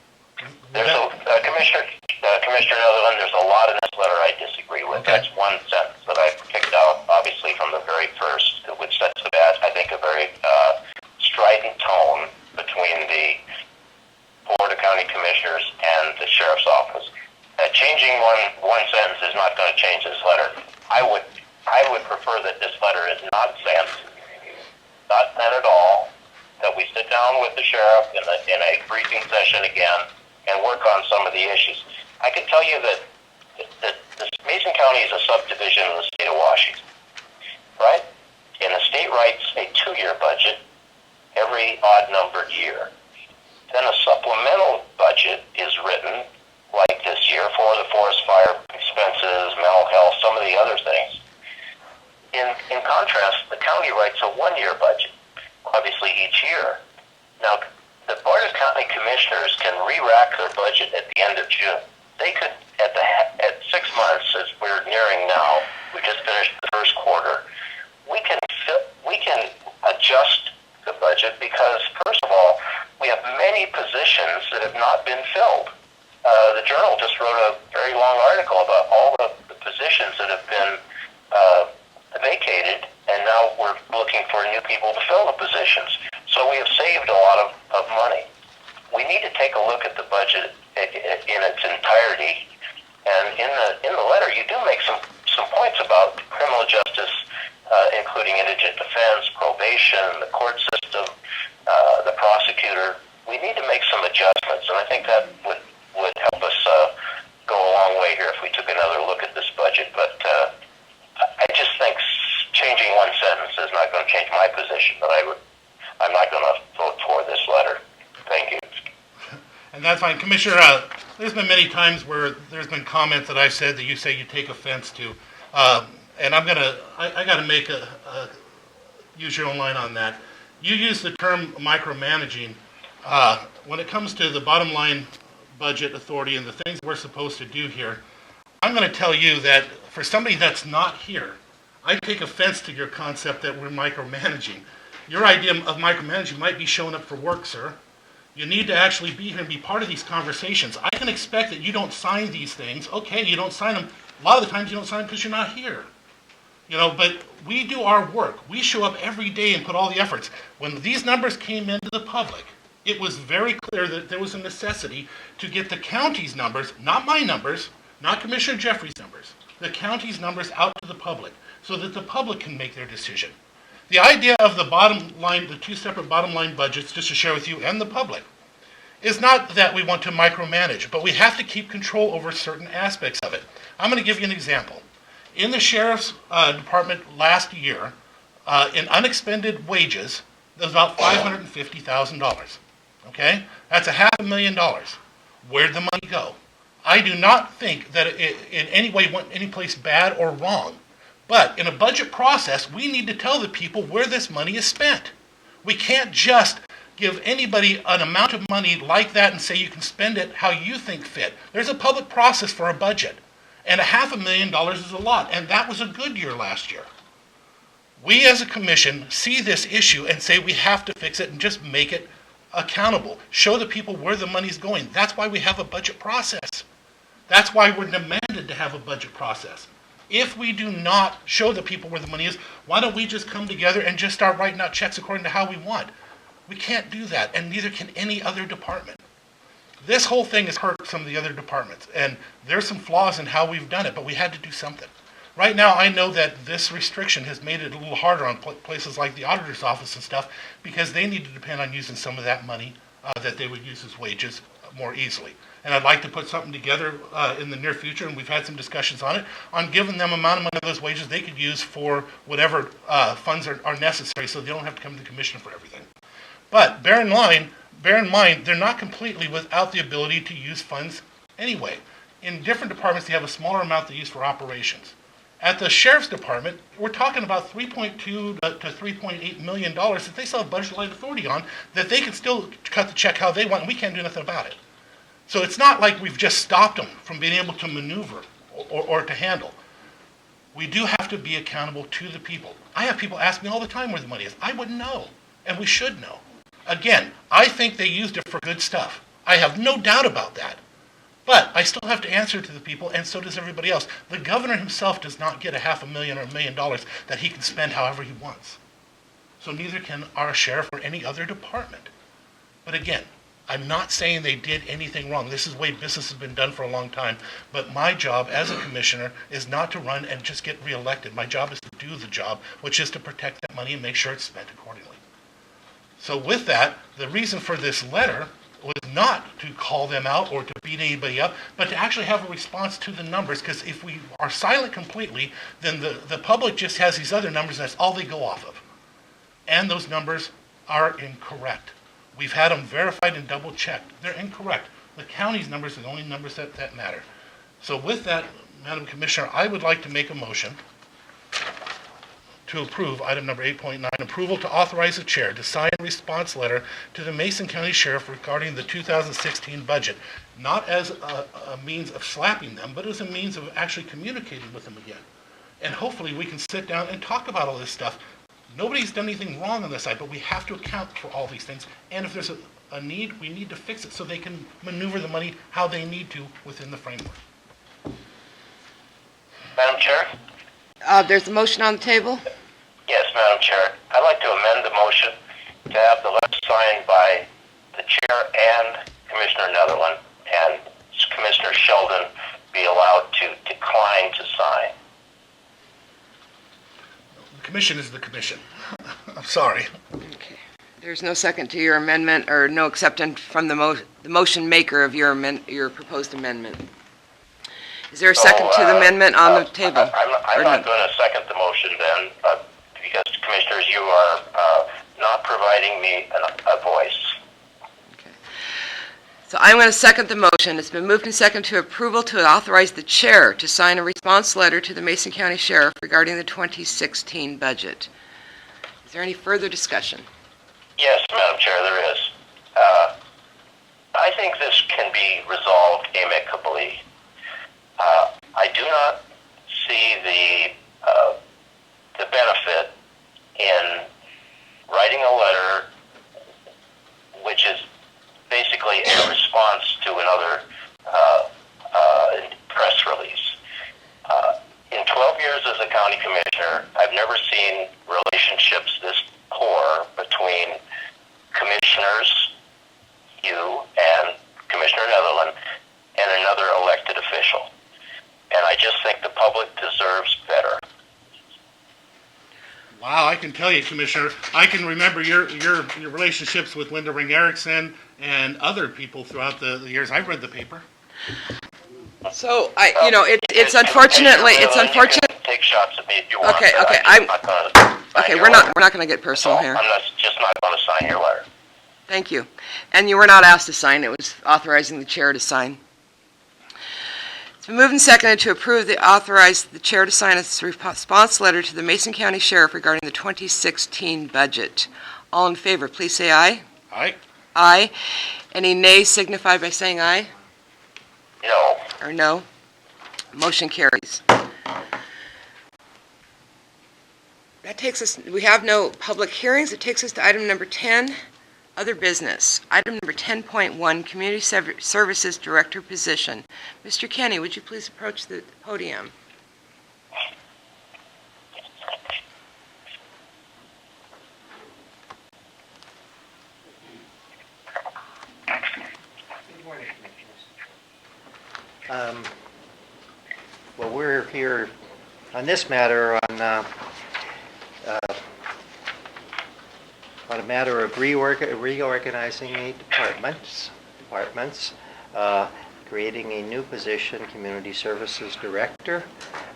There's Commissioner Netherland, there's a lot in this letter I disagree with.
Okay.
That's one sentence that I picked out, obviously, from the very first, which sets a bad, I think, a very strident tone between the Board of County Commissioners and the Sheriff's Office. Changing one sentence is not going to change this letter. I would prefer that this letter is not sent at all, that we sit down with the sheriff in a briefing session again and work on some of the issues. I can tell you that Mason County is a subdivision of the state of Washington, right? And the state writes a 2-year budget every odd-numbered year. Then a supplemental budget is written, like this year, for the forest fire expenses, mental health, some of the other things. In contrast, the county writes a 1-year budget, obviously each year. Now, the Board of County Commissioners can re-rack their budget at the end of June. They could, at 6 months, as we're nearing now, we just finished the first quarter, we can adjust the budget because, first of all, we have many positions that have not been filled. The Journal just wrote a very long article about all the positions that have been vacated, and now we're looking for new people to fill the positions. So we have saved a lot of money. We need to take a look at the budget in its entirety, and in the letter you do make some points about criminal justice, including indigent defense, probation, the court system, the prosecutor. We need to make some adjustments, and I think that would help us go a long way here if we took another look at this budget. But I just think changing one sentence is not going to change my position, but I'm not going to vote for this letter. Thank you.
And that's fine. Commissioner, there's been many times where there's been comments that I've said that you say you take offense to. And I got to make use your own line on that. You use the term micromanaging. When it comes to the bottom line budget authority and the things we're supposed to do here, I'm going to tell you that for somebody that's not here, I take offense to your concept that we're micromanaging. Your idea of micromanaging might be showing up for work, sir. You need to actually be here and be part of these conversations. I can expect that you don't sign these things. Okay, you don't sign them. A lot of the times you don't sign them because you're not here. But we do our work. We show up every day and put all the efforts. When these numbers came into the public, it was very clear that there was a necessity to get the county's numbers, not my numbers, not Commissioner Jeffrey's numbers, the county's numbers out to the public, so that the public can make their decision. The idea of the bottom line, the two separate bottom line budgets, just to share with you and the public, is not that we want to micromanage, but we have to keep control over certain aspects of it. I'm going to give you an example. In the sheriff's department last year, in unexpended wages, there was about $550,000. Okay? That's $500,000. Where'd the money go? I do not think that it in any way went any place bad or wrong. But in a budget process, we need to tell the people where this money is spent. We can't just give anybody an amount of money like that and say you can spend it how you think fit. There's a public process for a budget. And $500,000 is a lot. And that was a good year last year. We as a commission see this issue and say we have to fix it and just make it accountable. Show the people where the money's going. That's why we have a budget process. That's why we're demanded to have a budget process. If we do not show the people where the money is, why don't we just come together and just start writing out checks according to how we want? We can't do that, and neither can any other department. This whole thing has hurt some of the other departments, and there's some flaws in how we've done it, but we had to do something. Right now, I know that this restriction has made it a little harder on places like the auditor's office and stuff, because they need to depend on using some of that money that they would use as wages more easily. And I'd like to put something together in the near future, and we've had some discussions on it, on giving them amount of money of those wages they could use for whatever funds are necessary, so they don't have to come to the commission for everything. But bear in mind, they're not completely without the ability to use funds anyway. In different departments, they have a smaller amount they use for operations. At the sheriff's department, we're talking about $3.2 to $3.8 million that they still have budget line authority on, that they can still cut the check how they want, and we can't do nothing about it. So it's not like we've just stopped them from being able to maneuver or to handle. We do have to be accountable to the people. I have people ask me all the time where the money is. I wouldn't know, and we should know. Again, I think they used it for good stuff. I have no doubt about that. But I still have to answer to the people, and so does everybody else. The governor himself does not get $500,000 or $1 million that he can spend however he wants. So neither can our sheriff or any other department. But again, I'm not saying they did anything wrong. This is the way business has been done for a long time. But my job as a commissioner is not to run and just get reelected. My job is to do the job, which is to protect that money and make sure it's spent accordingly. So with that, the reason for this letter was not to call them out or to beat anybody up, but to actually have a response to the numbers, because if we are silent completely, then the public just has these other numbers, and that's all they go off of. And those numbers are incorrect. We've had them verified and double-checked. They're incorrect. The county's numbers are the only numbers that matter. So with that, Madam Commissioner, I would like to make a motion to approve item number 8.9, approval to authorize the chair to sign a response letter to the Mason County Sheriff regarding the 2016 budget, not as a means of slapping them, but as a means of actually communicating with them again. And hopefully we can sit down and talk about all this stuff. Nobody's done anything wrong on this side, but we have to account for all these things. And if there's a need, we need to fix it so they can maneuver the money how they need to within the framework.
Madam Chair?
There's a motion on the table.
Yes, Madam Chair. I'd like to amend the motion to have the letter signed by the chair and Commissioner Netherland, and Commissioner Sheldon be allowed to decline to sign.
The commission is the commission. I'm sorry.
Okay. There's no second to your amendment, or no acceptance from the motion maker of your proposed amendment. Is there a second to the amendment on the table?
I'm not going to second the motion then, because Commissioners, you are not providing me a voice.
Okay. So I'm going to second the motion. It's been moved and seconded to approval to authorize the chair to sign a response letter to the Mason County Sheriff regarding the 2016 budget. Is there any further discussion?
Yes, Madam Chair, there is. I think this can be resolved amicably. I do not see the benefit in writing a letter which is basically a response to another press release. In 12 years as a county commissioner, I've never seen relationships this poor between commissioners, you and Commissioner Netherland, and another elected official. public deserves better.
Wow, I can tell you, Commissioner, I can remember your relationships with Linda Ring Erickson and other people throughout the years I've read the paper.
So, it's unfortunately, it's
You
unfortunate.
can take shots at me if you want.
Okay,
but
okay,
I'm not gonna sign
Okay,
your
we're
letter.
not gonna get personal here.
I'm just not gonna sign your letter.
Thank you. And you were not asked to sign, it was authorizing the chair to sign. It's been moved and seconded to approve authorize the chair to sign a response letter to the Mason County Sheriff regarding the 2016 budget. All in favor, please say aye.
Aye.
Aye. Any nays signify by saying aye
No.
or no. Motion carries. That takes us, we have no public hearings. It takes us to item number 10, other business. Item number 10.1, Community Services Director position. Mr. Kenny, would you please approach the podium?
Well, we're here on this matter on a matter of reorganizing the departments, creating a new position, Community Services Director.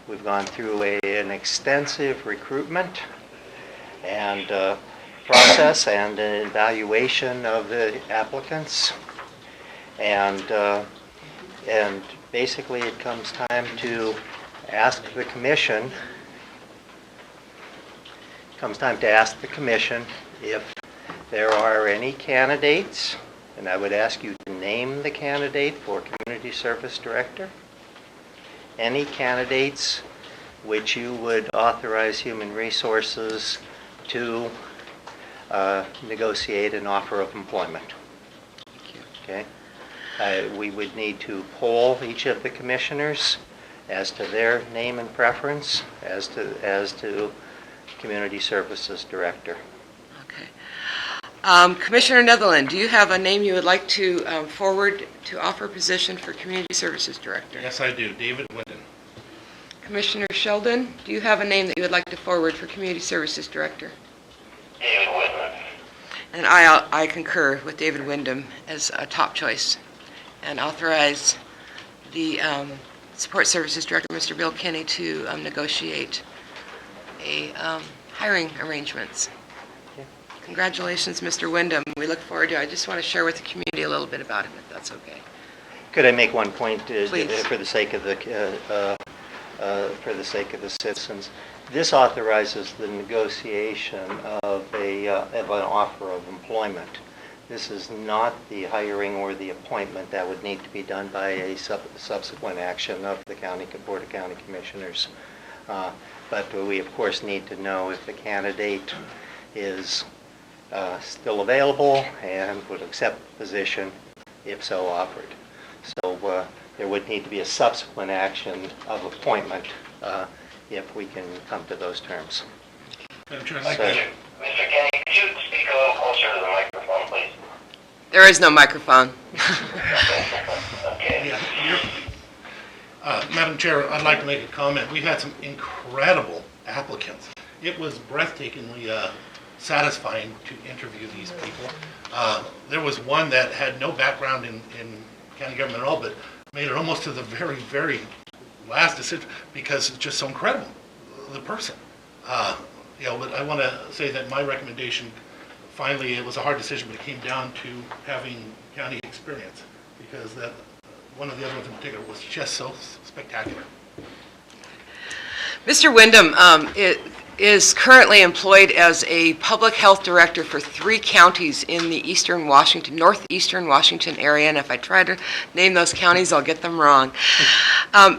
We've gone through an extensive recruitment and process and an evaluation of the applicants. And basically it comes time to ask the commission, if there are any candidates, and I would ask you to name the candidate for Community Service Director. Any candidates which you would authorize Human Resources to negotiate an offer of employment. Okay? We would need to poll each of the commissioners as to their name and preference as to Community Services Director.
Okay. Commissioner Netherland, do you have a name you would like to forward to offer a position for Community Services Director?
Yes, I do. David Whitten.
Commissioner Sheldon, do you have a name that you would like to forward for Community Services Director?
David Whitman.
And I concur with David Wyndham as a top choice and authorize the Support Services Director, Mr. Bill Kenny, to negotiate a hiring arrangements.
Yeah.
Congratulations, Mr. Wyndham. We look forward to it. I just want to share with the community a little bit about him, if that's okay.
Could I make one point
Please.
for the sake of the citizens? This authorizes the negotiation of an offer of employment. This is not the hiring or the appointment that would need to be done by a subsequent action of the Board of County Commissioners. But we, of course, need to know if the candidate is still available and would accept the position if so offered. So there would need to be a subsequent action of appointment if we can come to those terms.
Madam Chair, I'd like
So-
to-
Mr. Kenny, could you speak a little closer to the microphone, please?
There is no microphone.
Okay.
Madam Chair, I'd like to make a comment. We've had some incredible applicants. It was breathtakingly satisfying to interview these people. There was one that had no background in county government at all, but made it almost to the very, very last decision because it's just so incredible, the person. But I want to say that my recommendation, finally, it was a hard decision, but it came down to having county experience because that one of the other ones in particular was just so spectacular.
Mr. Wyndham is currently employed as a public health director for 3 counties in the northeastern Washington area, and if I try to name those counties, I'll get them wrong.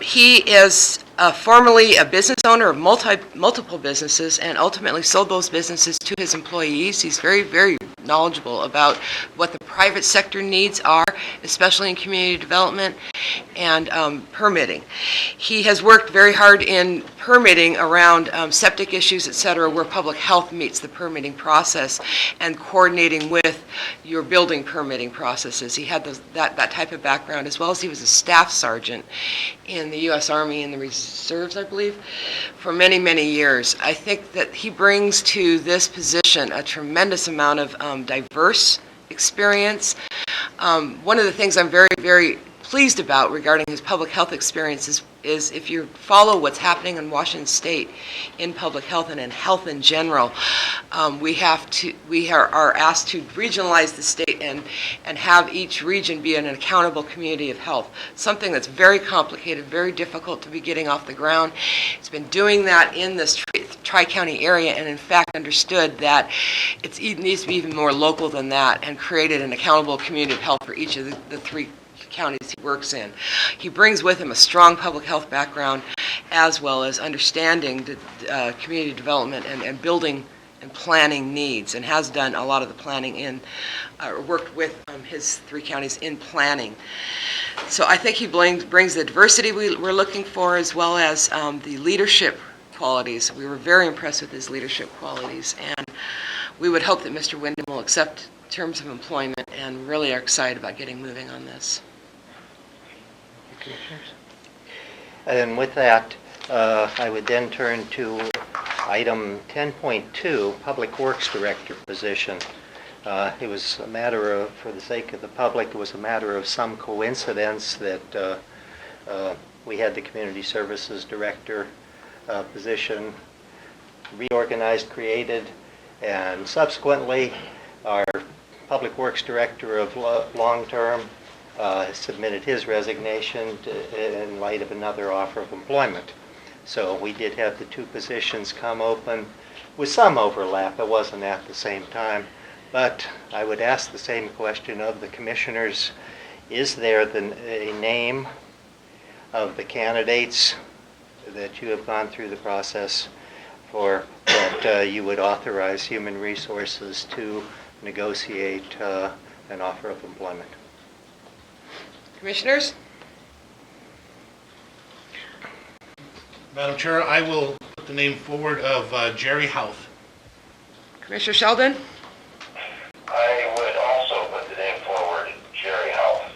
He is formerly a business owner of multiple businesses and ultimately sold those businesses to his employees. He's very, very knowledgeable about what the private sector needs are, especially in community development. and permitting. He has worked very hard in permitting around septic issues, et cetera, where public health meets the permitting process, and coordinating with your building permitting processes. He had that type of background, as well as he was a staff sergeant in the U.S. Army in the Reserves, I believe, for many, many years. I think that he brings to this position a tremendous amount of diverse experience. One of the things I'm very, very pleased about regarding his public health experience is if you follow what's happening in Washington State in public health and in health in general, we are asked to regionalize the state and have each region be an accountable community of health, something that's very complicated, very difficult to be getting off the ground. It's been doing that in this tri-county area, and in fact understood that it needs to be even more local than that, and created an accountable community of health for each of the three counties he works in. He brings with him a strong public health background, as well as understanding the community development and building and planning needs, and has done a lot of the planning worked with his three counties in planning. So I think he brings the diversity we're looking for, as well as the leadership qualities. We were very impressed with his leadership qualities, and we would hope that Mr. Wyndham will accept terms of employment, and really are excited about getting moving on this.
And with that, I would then turn to item 10.2, Public Works Director position. It was a matter of, for the sake of the public, it was a matter of some coincidence that we had the Community Services Director position reorganized, created, and subsequently our Public Works Director of long-term submitted his resignation in light of another offer of employment. So we did have the two positions come open with some overlap. It wasn't at the same time. But I would ask the same question of the commissioners. Is there a name of the candidates that you have gone through the process for that you would authorize Human Resources to negotiate an offer of employment?
Commissioners?
Madam Chair, I will put the name forward of Jerry Houth.
Commissioner Sheldon?
I would also put the name forward, Jerry Houth.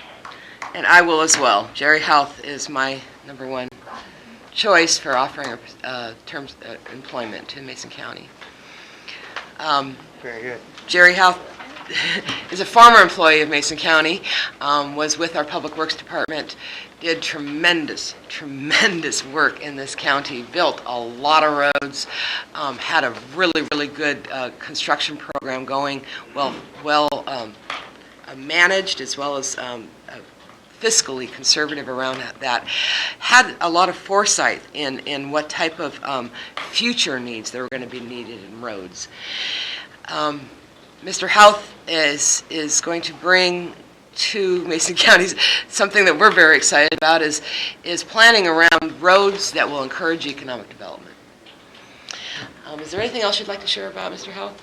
And I will as well. Jerry Houth is my number one choice for offering terms employment to Mason County.
Very good.
Jerry Houth is a former employee of Mason County, was with our Public Works Department, did tremendous work in this county, built a lot of roads, had a really good construction program going, well managed, as well as fiscally conservative around that, had a lot of foresight in what type of future needs that were going to be needed in roads. Mr. Houth is going to bring to Mason County something that we're very excited about, is planning around roads that will encourage economic development. Is there anything else you'd like to share about Mr. Houth?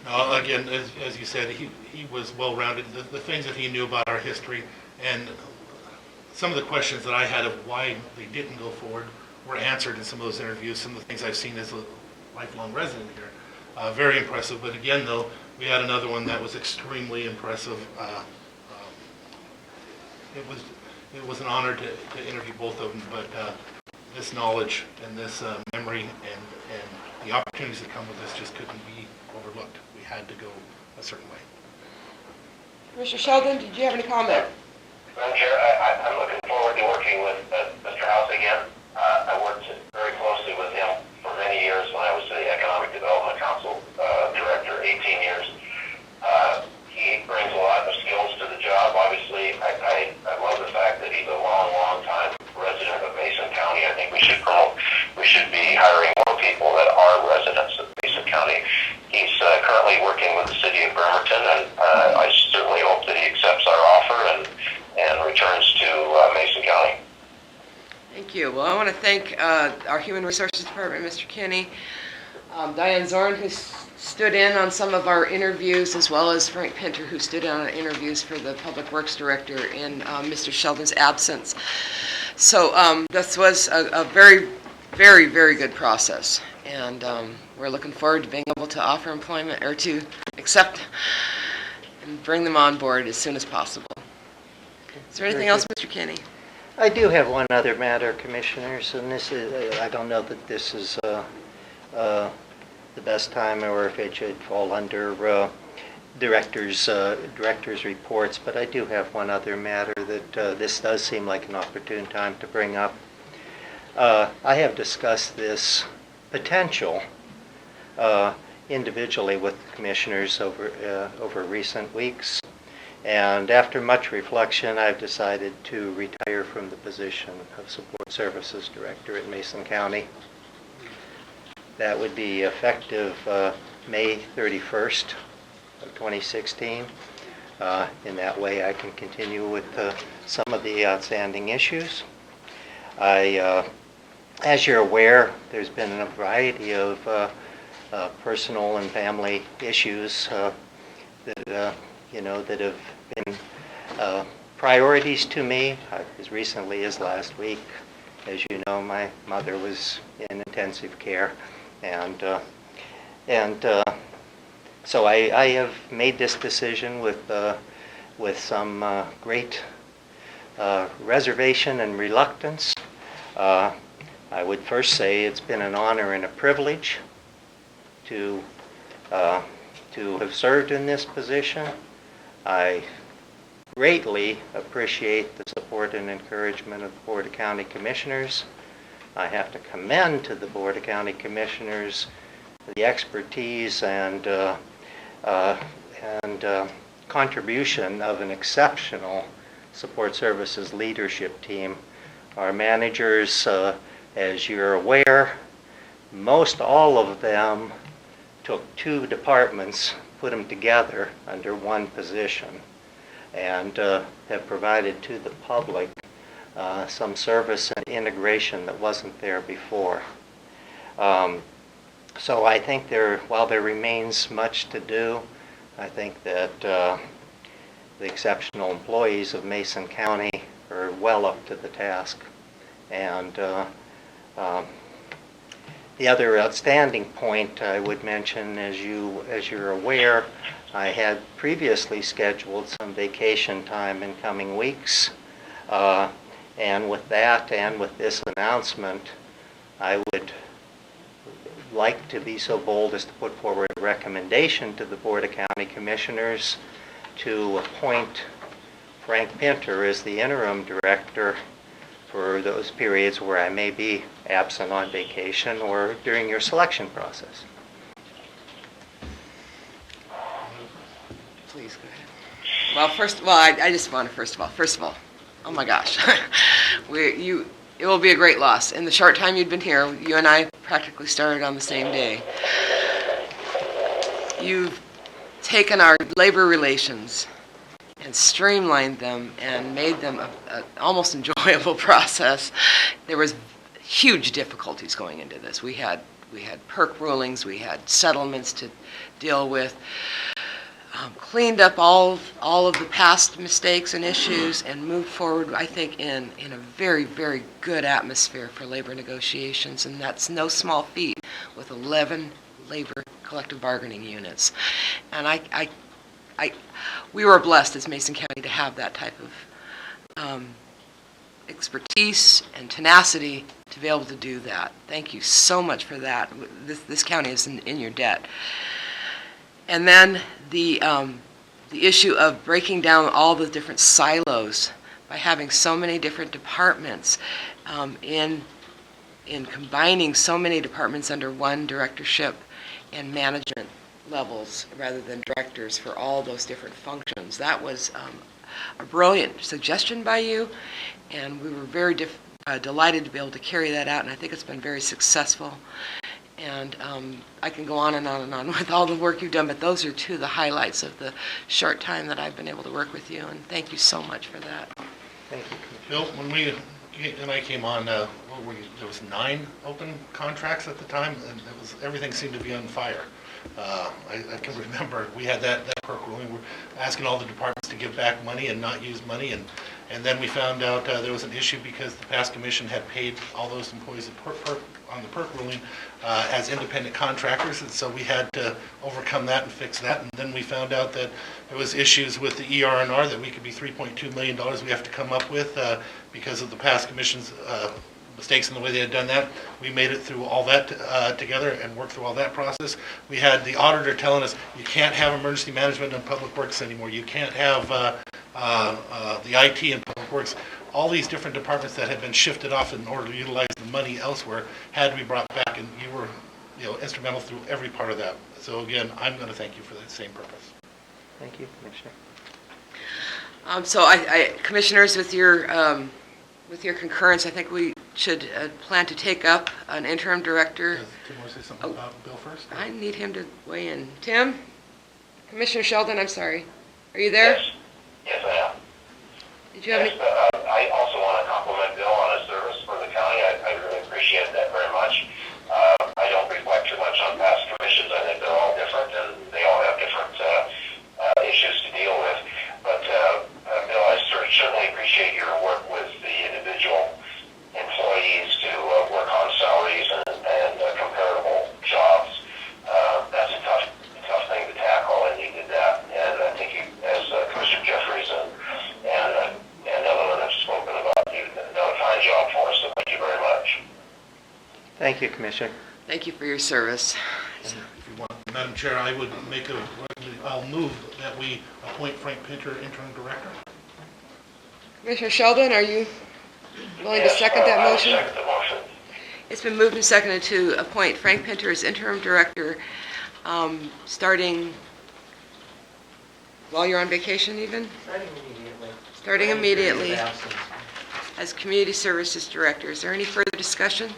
Again, as you said, he was well-rounded. The things that he knew about our history and some of the questions that I had of why they didn't go forward were answered in some of those interviews, some of the things I've seen as a lifelong resident here. Very impressive. But again, though, we had another one that was extremely impressive. It was an honor to interview both of them, but this knowledge and this memory and the opportunities that come with this just couldn't be overlooked. We had to go a certain way.
Commissioner Sheldon, did you have any comment?
Madam Chair, I'm looking forward to working with Mr. Houth again. I worked very closely with him for many years when I was the Economic Development Council Director, 18 years. He brings a lot of skills to the job. Obviously, I love the fact that he's a long time resident of Mason County. I think we should be hiring more people that are residents of Mason County. He's currently working with the city of Bremerton, and I certainly hope that he accepts our offer and returns to Mason County.
Thank you. Well, I want to thank our Human Resources Department, Mr. Kinney, Diane Zorn, who's stood in on some of our interviews, as well as Frank Pinter, who stood in on interviews for the Public Works Director in Mr. Sheldon's absence. So this was a very, very, very good process, and we're looking forward to being able to offer employment, or to accept and bring them on board as soon as possible. Is there anything else, Mr. Kenny?
I do have one other matter, Commissioners, and this is, I don't know that this is the best time, or if it should fall under directors' reports, but I do have one other matter that this does seem like an opportune time to bring up. I have discussed this potential individually with the Commissioners over recent weeks. And after much reflection, I've decided to retire from the position of Support Services Director at Mason County. That would be effective May 31st of 2016. In that way, I can continue with some of the outstanding issues. As you're aware, there's been a variety of personal and family issues that that have been priorities to me. As recently as last week, as you know, my mother was in intensive care, and so I have made this decision with some great reservation and reluctance. I would first say it's been an honor and a privilege to have served in this position. I greatly appreciate the support and encouragement of the Board of County Commissioners. I have to commend to the Board of County Commissioners the expertise and contribution of an exceptional support services leadership team. Our managers, as you're aware, most all of them took two departments, put them together under one position, and have provided to the public some service and integration that wasn't there before. So I think while there remains much to do, I think that the exceptional employees of Mason County are well up to the task. And the other outstanding point I would mention, as you're aware, I had previously scheduled some vacation time in coming weeks, and with that and with this announcement, I would like to be so bold as to put forward a recommendation to the Board of County Commissioners to appoint Frank Pinter as the interim director for those periods where I may be absent on vacation or during your selection process.
Please go ahead. Well, I just want to first of all, oh my gosh, it will be a great loss. In the short time you'd been here, you and I practically started on the same day. You've taken our labor relations and streamlined them and made them a almost enjoyable process. There was huge difficulties going into this. We had PERC rulings, we had settlements to deal with, cleaned up all of the past mistakes and issues, and moved forward, I think, in a very, very good atmosphere for labor negotiations, and that's no small feat with 11 labor collective bargaining units. And we were blessed as Mason County to have that type of expertise and tenacity to be able to do that. Thank you so much for that. This county is in your debt. And then the issue of breaking down all the different silos by having so many different departments, in combining so many departments under one directorship and management levels rather than directors for all those different functions. That was a brilliant suggestion by you, and we were very delighted to be able to carry that out, and I think it's been very successful. And I can go on and on and on with all the work you've done, but those are two of the highlights of the short time that I've been able to work with you, and thank you so much for that.
Thank you.
Bill, when we and I came on, there was 9 open contracts at the time, and everything seemed to be on fire. I can remember, we had that perk ruling, we're asking all the departments to give back money and not use money, and then we found out there was an issue because the past commission had paid all those employees on the perk ruling as independent contractors, and so we had to overcome that and fix that, and then we found out that there was issues with the ER&R that we could be $3.2 million we have to come up with because of the past commission's mistakes in the way they had done that. We made it through all that together and worked through all that process. We had the auditor telling us, you can't have emergency management in public works anymore. You can't have the IT in public works. All these different departments that had been shifted off in order to utilize the money elsewhere had to be brought back, and you were instrumental through every part of that. So again, I'm going to thank you for that same purpose.
Thank you, Commissioner.
So I commissioners, with your concurrence, I think we should plan to take up an interim director.
Does Tim want to say something about Bill first?
I need him to weigh in. Tim? Commissioner Sheldon, I'm sorry. Are you there?
Yes, I am.
Did you have any?
I also want to compliment Bill on his service for the county. I really appreciate that very much. I don't reflect too much on past commissions. I think they're all different, and they all have different issues to deal with. But Bill, I certainly appreciate your work with the individual employees to work on salaries and comparable jobs. That's a tough thing to tackle, and you did that. And I think you, as Commissioner Jeffries and Evelyn have spoken about, you've done a fine job for us, so thank you very much.
Thank you, Commissioner.
Thank you for your service.
If you want, Madam Chair, I'll move that we appoint Frank Pinter interim director.
Commissioner Sheldon, are you willing to second that
I will
motion?
second the motion.
It's been moved and seconded to appoint Frank Pinter as interim director, starting while you're on vacation even? Starting immediately as community services director. Is there any further discussion?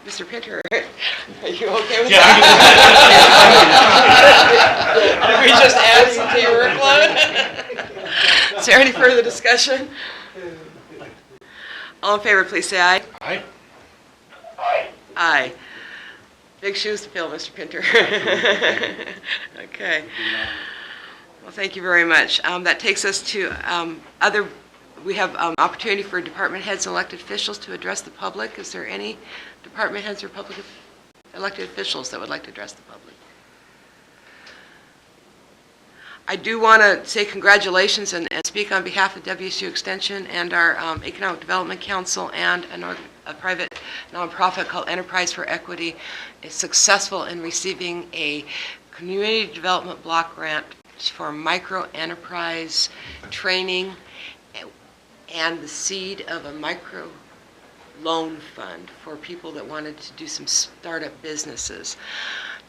Mr. Pinter, are you okay with that? Did we just add some to your workload? Is there any further discussion? All in favor, please say aye.
Aye.
Aye.
Aye. Big shoes to fill, Mr. Pinter. Okay. Well, thank you very much. That takes us to we have opportunity for department heads and elected officials to address the public. Is there any department heads or public elected officials that would like to address the public? I do want to say congratulations and speak on behalf of WSU Extension and our Economic Development Council and a private nonprofit called Enterprise for Equity is successful in receiving a community development block grant for micro enterprise training and the seed of a micro loan fund for people that wanted to do some startup businesses.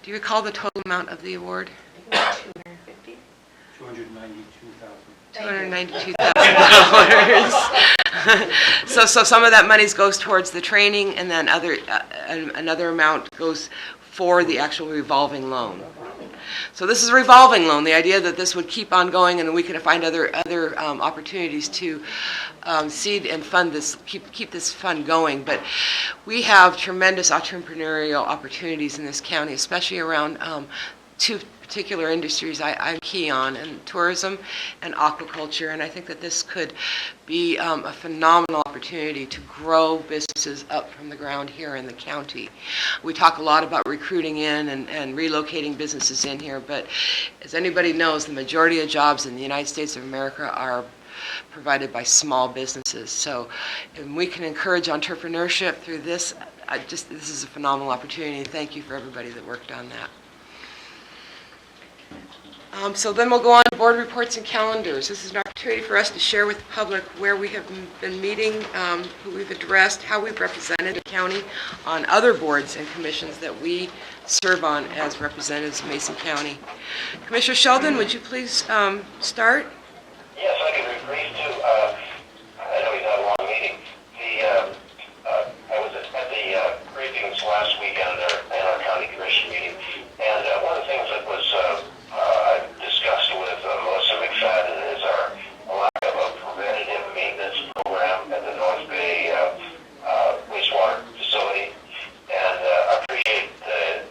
Do you recall the total amount of the award? $292,000. So some of that money goes towards the training, and then another amount goes for the actual revolving loan. So this is a revolving loan. The idea that this would keep on going, and we could find other opportunities to seed and fund this, keep this fund going. But we have tremendous entrepreneurial opportunities in this county, especially around two particular industries I'm key on, and tourism and aquaculture, and I think that this could be a phenomenal opportunity to grow businesses up from the ground here in the county. We talk a lot about recruiting in and relocating businesses in here, but as anybody knows, the majority of jobs in the United States of America are provided by small businesses. So if we can encourage entrepreneurship through this, this is a phenomenal opportunity. Thank you for everybody that worked on that. So then we'll go on to board reports and calendars. This is an opportunity for us to share with the public where we have been meeting, who we've addressed, how we've represented the county on other boards and commissions that we serve on as representatives of Mason County. Commissioner Sheldon, would you please start?
Yes, I can be brief too. I know you've had a long meeting. I was at the briefings last weekend in our county commission meeting, and one of the things that was I discussed with Melissa McFadden is our lack of a preventative maintenance program at the North Bay wastewater facility, and I appreciate the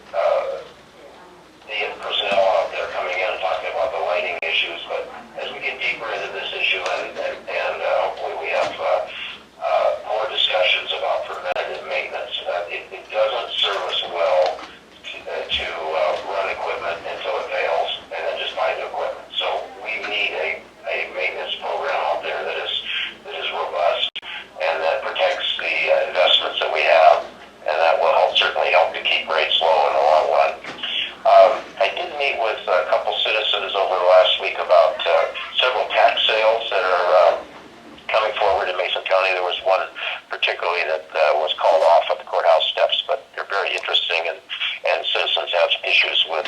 particularly that was called off at the courthouse steps, but they're very interesting, and citizens have issues with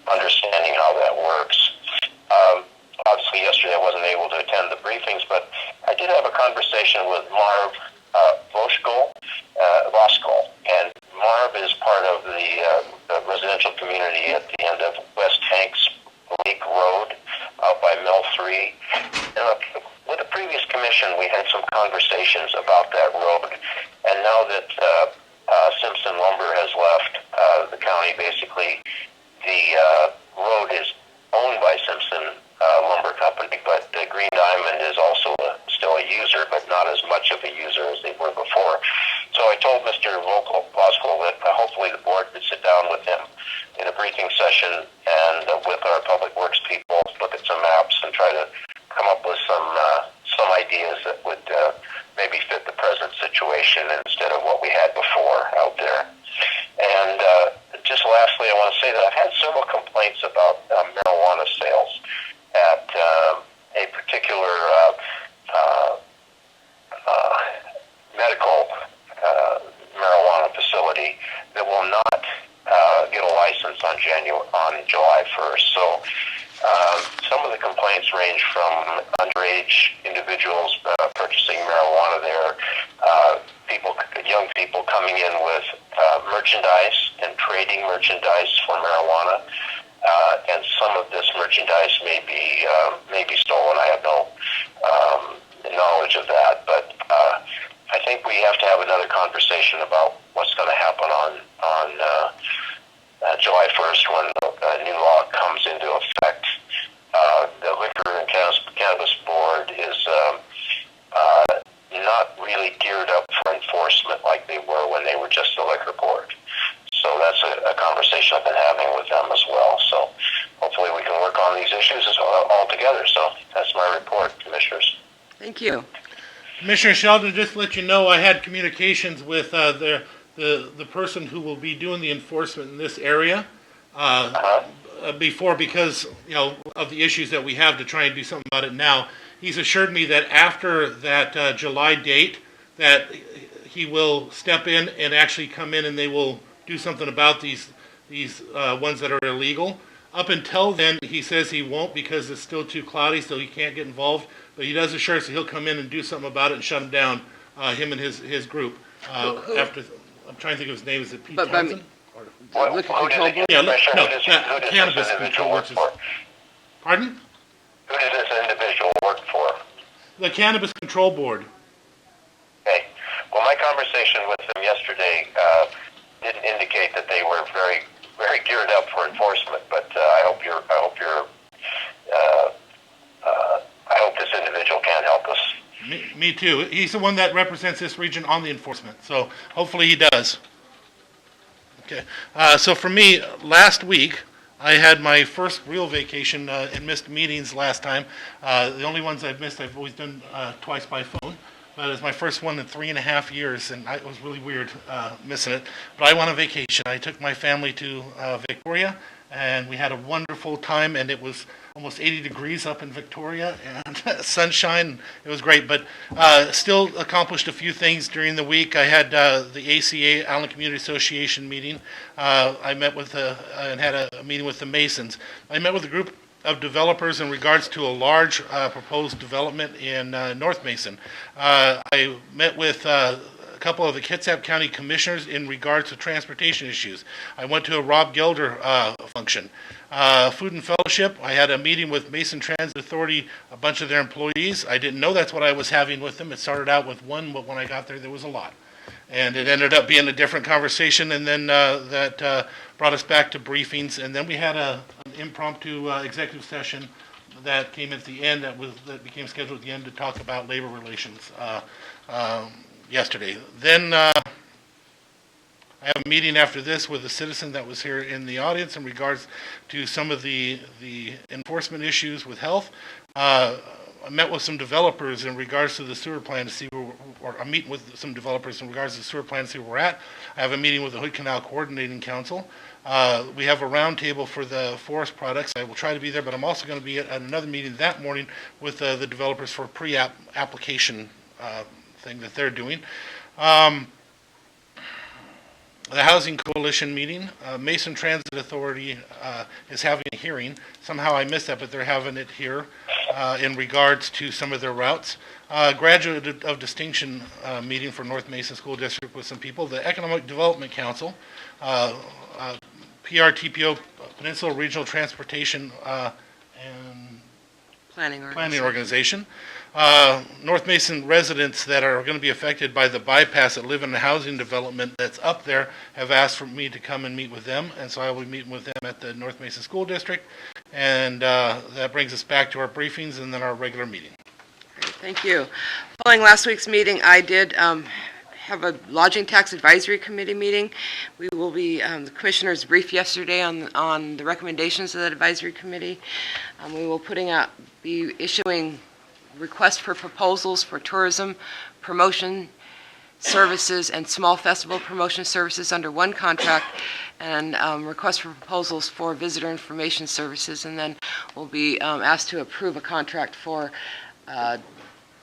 understanding how that works. Obviously, yesterday I wasn't able to attend the briefings, but I did have a conversation with Marv Voskol, and Marv is part of the residential community at the end of West Hanks Lake Road out by Mill 3. With the previous commission, we had some conversations about that road, and now that Simpson Lumber has left the county, basically the road is owned by Simpson Lumber Company, but Green Diamond is also still a user, but not as much of a user as they were before. So I told Mr. Voskol that hopefully the board could sit down with him in a briefing session and with our public works people, look at some maps and try to come up with some ideas that would maybe fit the present situation instead of what we had before out there. And just lastly, I want to say that I've had several complaints about marijuana sales at a particular medical marijuana facility that will not get a license on July 1st. So some of the complaints range from underage individuals purchasing marijuana there, young people coming in with merchandise and trading merchandise for marijuana, and some of this merchandise may be stolen. I have no knowledge of that, but I think we have to have another conversation about what's going to happen on July 1st when the new law comes into effect. The Liquor and Cannabis Board is not really geared up for enforcement like they were when they were just a liquor board. So that's a conversation I've been having with them as well. So hopefully we can work on these issues all together. So that's my report, Commissioners.
Thank you.
Commissioner Sheldon, just to let you know, I had communications with the person who will be doing the enforcement in this area before, because of the issues that we have to try and do something about it now. He's assured me that after that July date, that he will step in and actually come in and they will do something about these ones that are illegal. Up until then, he says he won't because it's still too cloudy, so he can't get involved. But he does assure us that he'll come in and do something about it and shut him down, him and his group. After, I'm trying to think of his name. Is it Pete Townsend?
Liquor Control Board?
Yeah, no,
Who does
Cannabis
this individual
Control,
work
which is...
for?
Pardon?
Who does this individual work for?
The Cannabis Control Board.
Okay. Well, my conversation with them yesterday didn't indicate that they were very, very geared up for enforcement. But I hope this individual can help us.
Me too. He's the one that represents this region on the enforcement, so hopefully he does. Okay. So for me, last week, I had my first real vacation and missed meetings last time. The only ones I've missed, I've always done twice by phone. But it's my first one in 3.5 years, and it was really weird missing it. But I went on vacation. I took my family to Victoria, and we had a wonderful time, and it was almost 80 degrees up in Victoria, and sunshine. It was great, but still accomplished a few things during the week. I had the ACA, Allen Community Association meeting. I met with and had a meeting with the Masons. I met with a group of developers in regards to a large proposed development in North Mason. I met with a couple of the Kitsap County Commissioners in regards to transportation issues. I went to a Rob Gelder function. Food and Fellowship, I had a meeting with Mason Transit Authority, a bunch of their employees. I didn't know that's what I was having with them. It started out with one, but when I got there was a lot. And it ended up being a different conversation, and then that brought us back to briefings. And then we had an impromptu executive session that came at the end, that became scheduled at the end to talk about labor relations yesterday. Then I have a meeting after this with a citizen that was here in the audience in regards to some of the enforcement issues with health. I met with some developers in regards to the sewer plan to see or I'm meeting with some developers in regards to the sewer plan to see where we're at. I have a meeting with the Hood Canal Coordinating Council. We have a roundtable for the forest products. I will try to be there, but I'm also going to be at another meeting that morning with the developers for pre-application thing that they're doing. The Housing Coalition meeting, Mason Transit Authority is having a hearing. Somehow I missed that, but they're having it here in regards to some of their routes. Graduate of Distinction meeting for North Mason School District with some people. The Economic Development Council, PRTPO, Peninsula Regional Transportation and
Planning
Planning Organization. North Mason residents that are going to be affected by the bypass that live in the housing development that's up there have asked for me to come and meet with them, and so I will be meeting with them at the North Mason School District, and that brings us back to our briefings and then our regular meeting.
Great, thank you. Following last week's meeting, I did have a Lodging Tax Advisory Committee meeting. We will be, the commissioners briefed yesterday on the recommendations of that advisory committee. We will be issuing requests for proposals for tourism promotion services and small festival promotion services under one contract, and requests for proposals for visitor information services, and then we'll be asked to approve a contract for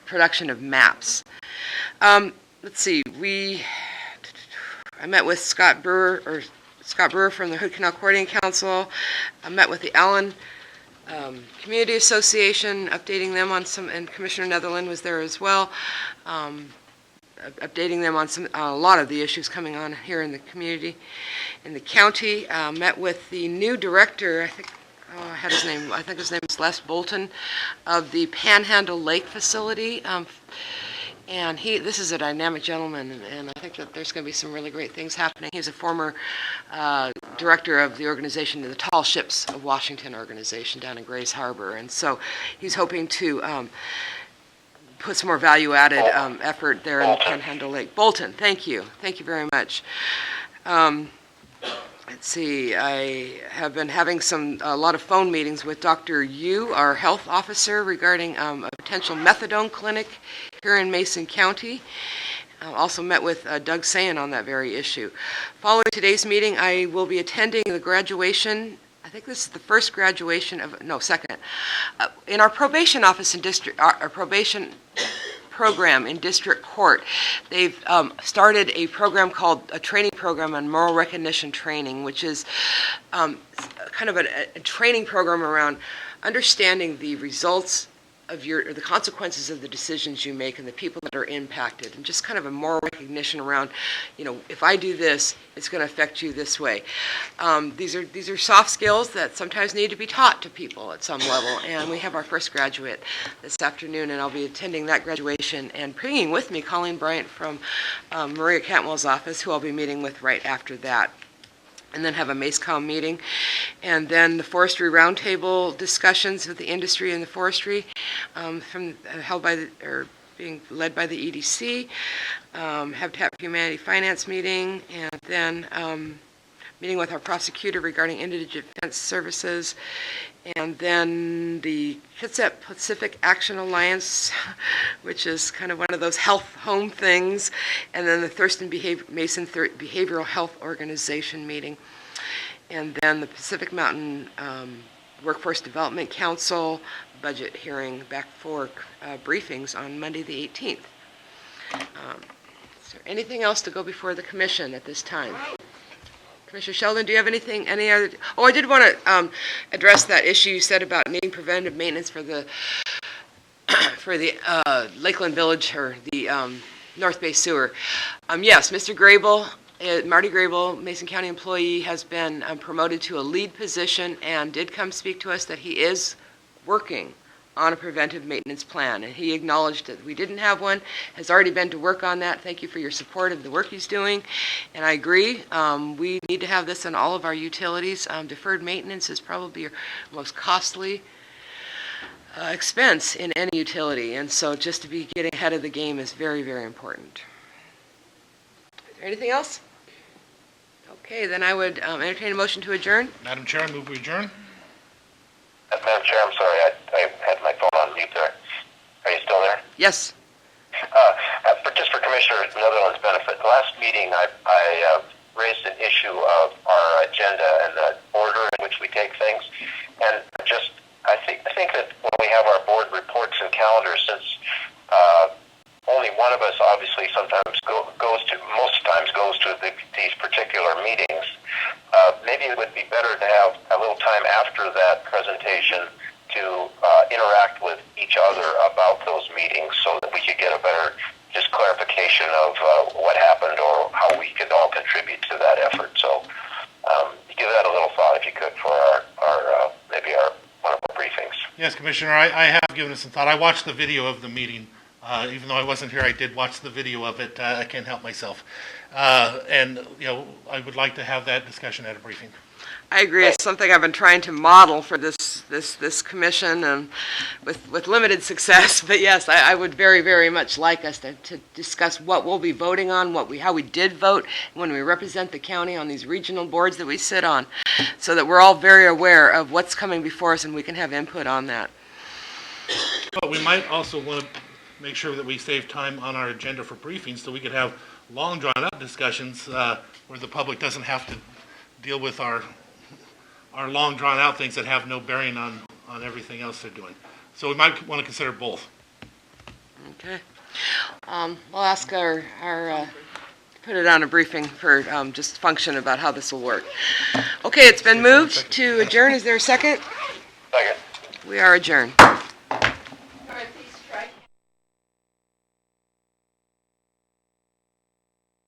production of maps. Let's see, I met with Scott Brewer from the Hood Canal Coordinating Council. I met with the Allen Community Association, updating them on some, and Commissioner Netherland was there as well, updating them on a lot of the issues coming on here in the community. In the county, met with the new director, I think his name is Les Bolton, of the Panhandle Lake facility. And this is a dynamic gentleman, and I think that there's going to be some really great things happening. He's a former director of the organization, the Tall Ships of Washington organization down in Grays Harbor, and so he's hoping to put some more value-added effort there in the Panhandle Lake. Bolton, thank you very much. Let's see, I have been having a lot of phone meetings with Dr. Yu, our health officer, regarding a potential methadone clinic here in Mason County. Also met with Doug Sayin on that very issue. Following today's meeting, I will be attending the graduation. I think this is the first graduation second. In our probation office in district, our probation program in district court, they've started a program called a training program on moral recognition training, which is kind of a training program around understanding the results of the consequences of the decisions you make and the people that are impacted, and just kind of a moral recognition around, if I do this, it's going to affect you this way. These are soft skills that sometimes need to be taught to people at some level, and we have our first graduate this afternoon, and I'll be attending that graduation and bringing with me Colleen Bryant from Maria Cantwell's office, who I'll be meeting with right after that. And then have a MACECOM meeting, and then the forestry roundtable discussions with the industry and the forestry, being led by the EDC, Habitat for Humanity Finance meeting, and then meeting with our prosecutor regarding indigent defense services, and then the Kitsap Pacific Action Alliance, which is kind of one of those health home things, and then the Thurston Mason Behavioral Health Organization meeting, and then the Pacific Mountain Workforce Development Council budget hearing back for briefings on Monday the 18th. Is there anything else to go before the commission at this time? Commissioner Sheldon, do you have any other? Oh, I did want to address that issue you said about needing preventive maintenance for the Lakeland Village or the North Bay Sewer. Yes, Mr. Grable, Marty Grable, Mason County employee, has been promoted to a lead position and did come speak to us that he is working on a preventive maintenance plan, and he acknowledged that we didn't have one, has already been to work on that. Thank you for your support of the work he's doing, and I agree. We need to have this in all of our utilities. Deferred maintenance is probably your most costly expense in any utility, and so just to be getting ahead of the game is very, very important. Is there anything else? Okay, then I would entertain a motion to adjourn.
Madam Chair, I move we adjourn.
Madam Chair, I'm sorry, I had my phone on mute there. Are you still there?
Yes.
Just for Commissioner Netherland's benefit, the last meeting I raised an issue of our agenda and the order in which we take things, and I think that when we have our board reports and calendars, since only one of us obviously sometimes goes it would be better to have a little time after that presentation to interact with each other about those meetings so that we could get a better just clarification of what happened or how we could all contribute to that effort. So give that a little thought if you could for our maybe one of our briefings.
Yes, Commissioner, I have given it some thought. I watched the video of the meeting. Even though I wasn't here, I did watch the video of it. I can't help myself. And, I would like to have that discussion at a briefing.
I agree. It's something I've been trying to model for this commission, and with limited success. But yes, I would very, very much like us to discuss what we'll be voting on, how we did vote when we represent the county on these regional boards that we sit on, so that we're all very aware of what's coming before us and we can have input on that.
But we might also want to make sure that we save time on our agenda for briefings so we could have long drawn-out discussions where the public doesn't have to deal with our long drawn-out things that have no bearing on everything else they're doing. So we might want to consider both.
Okay. We'll ask our put it on a briefing for just function about how this will work. Okay, it's been moved to adjourn. Is there a second?
Second.
We are adjourned.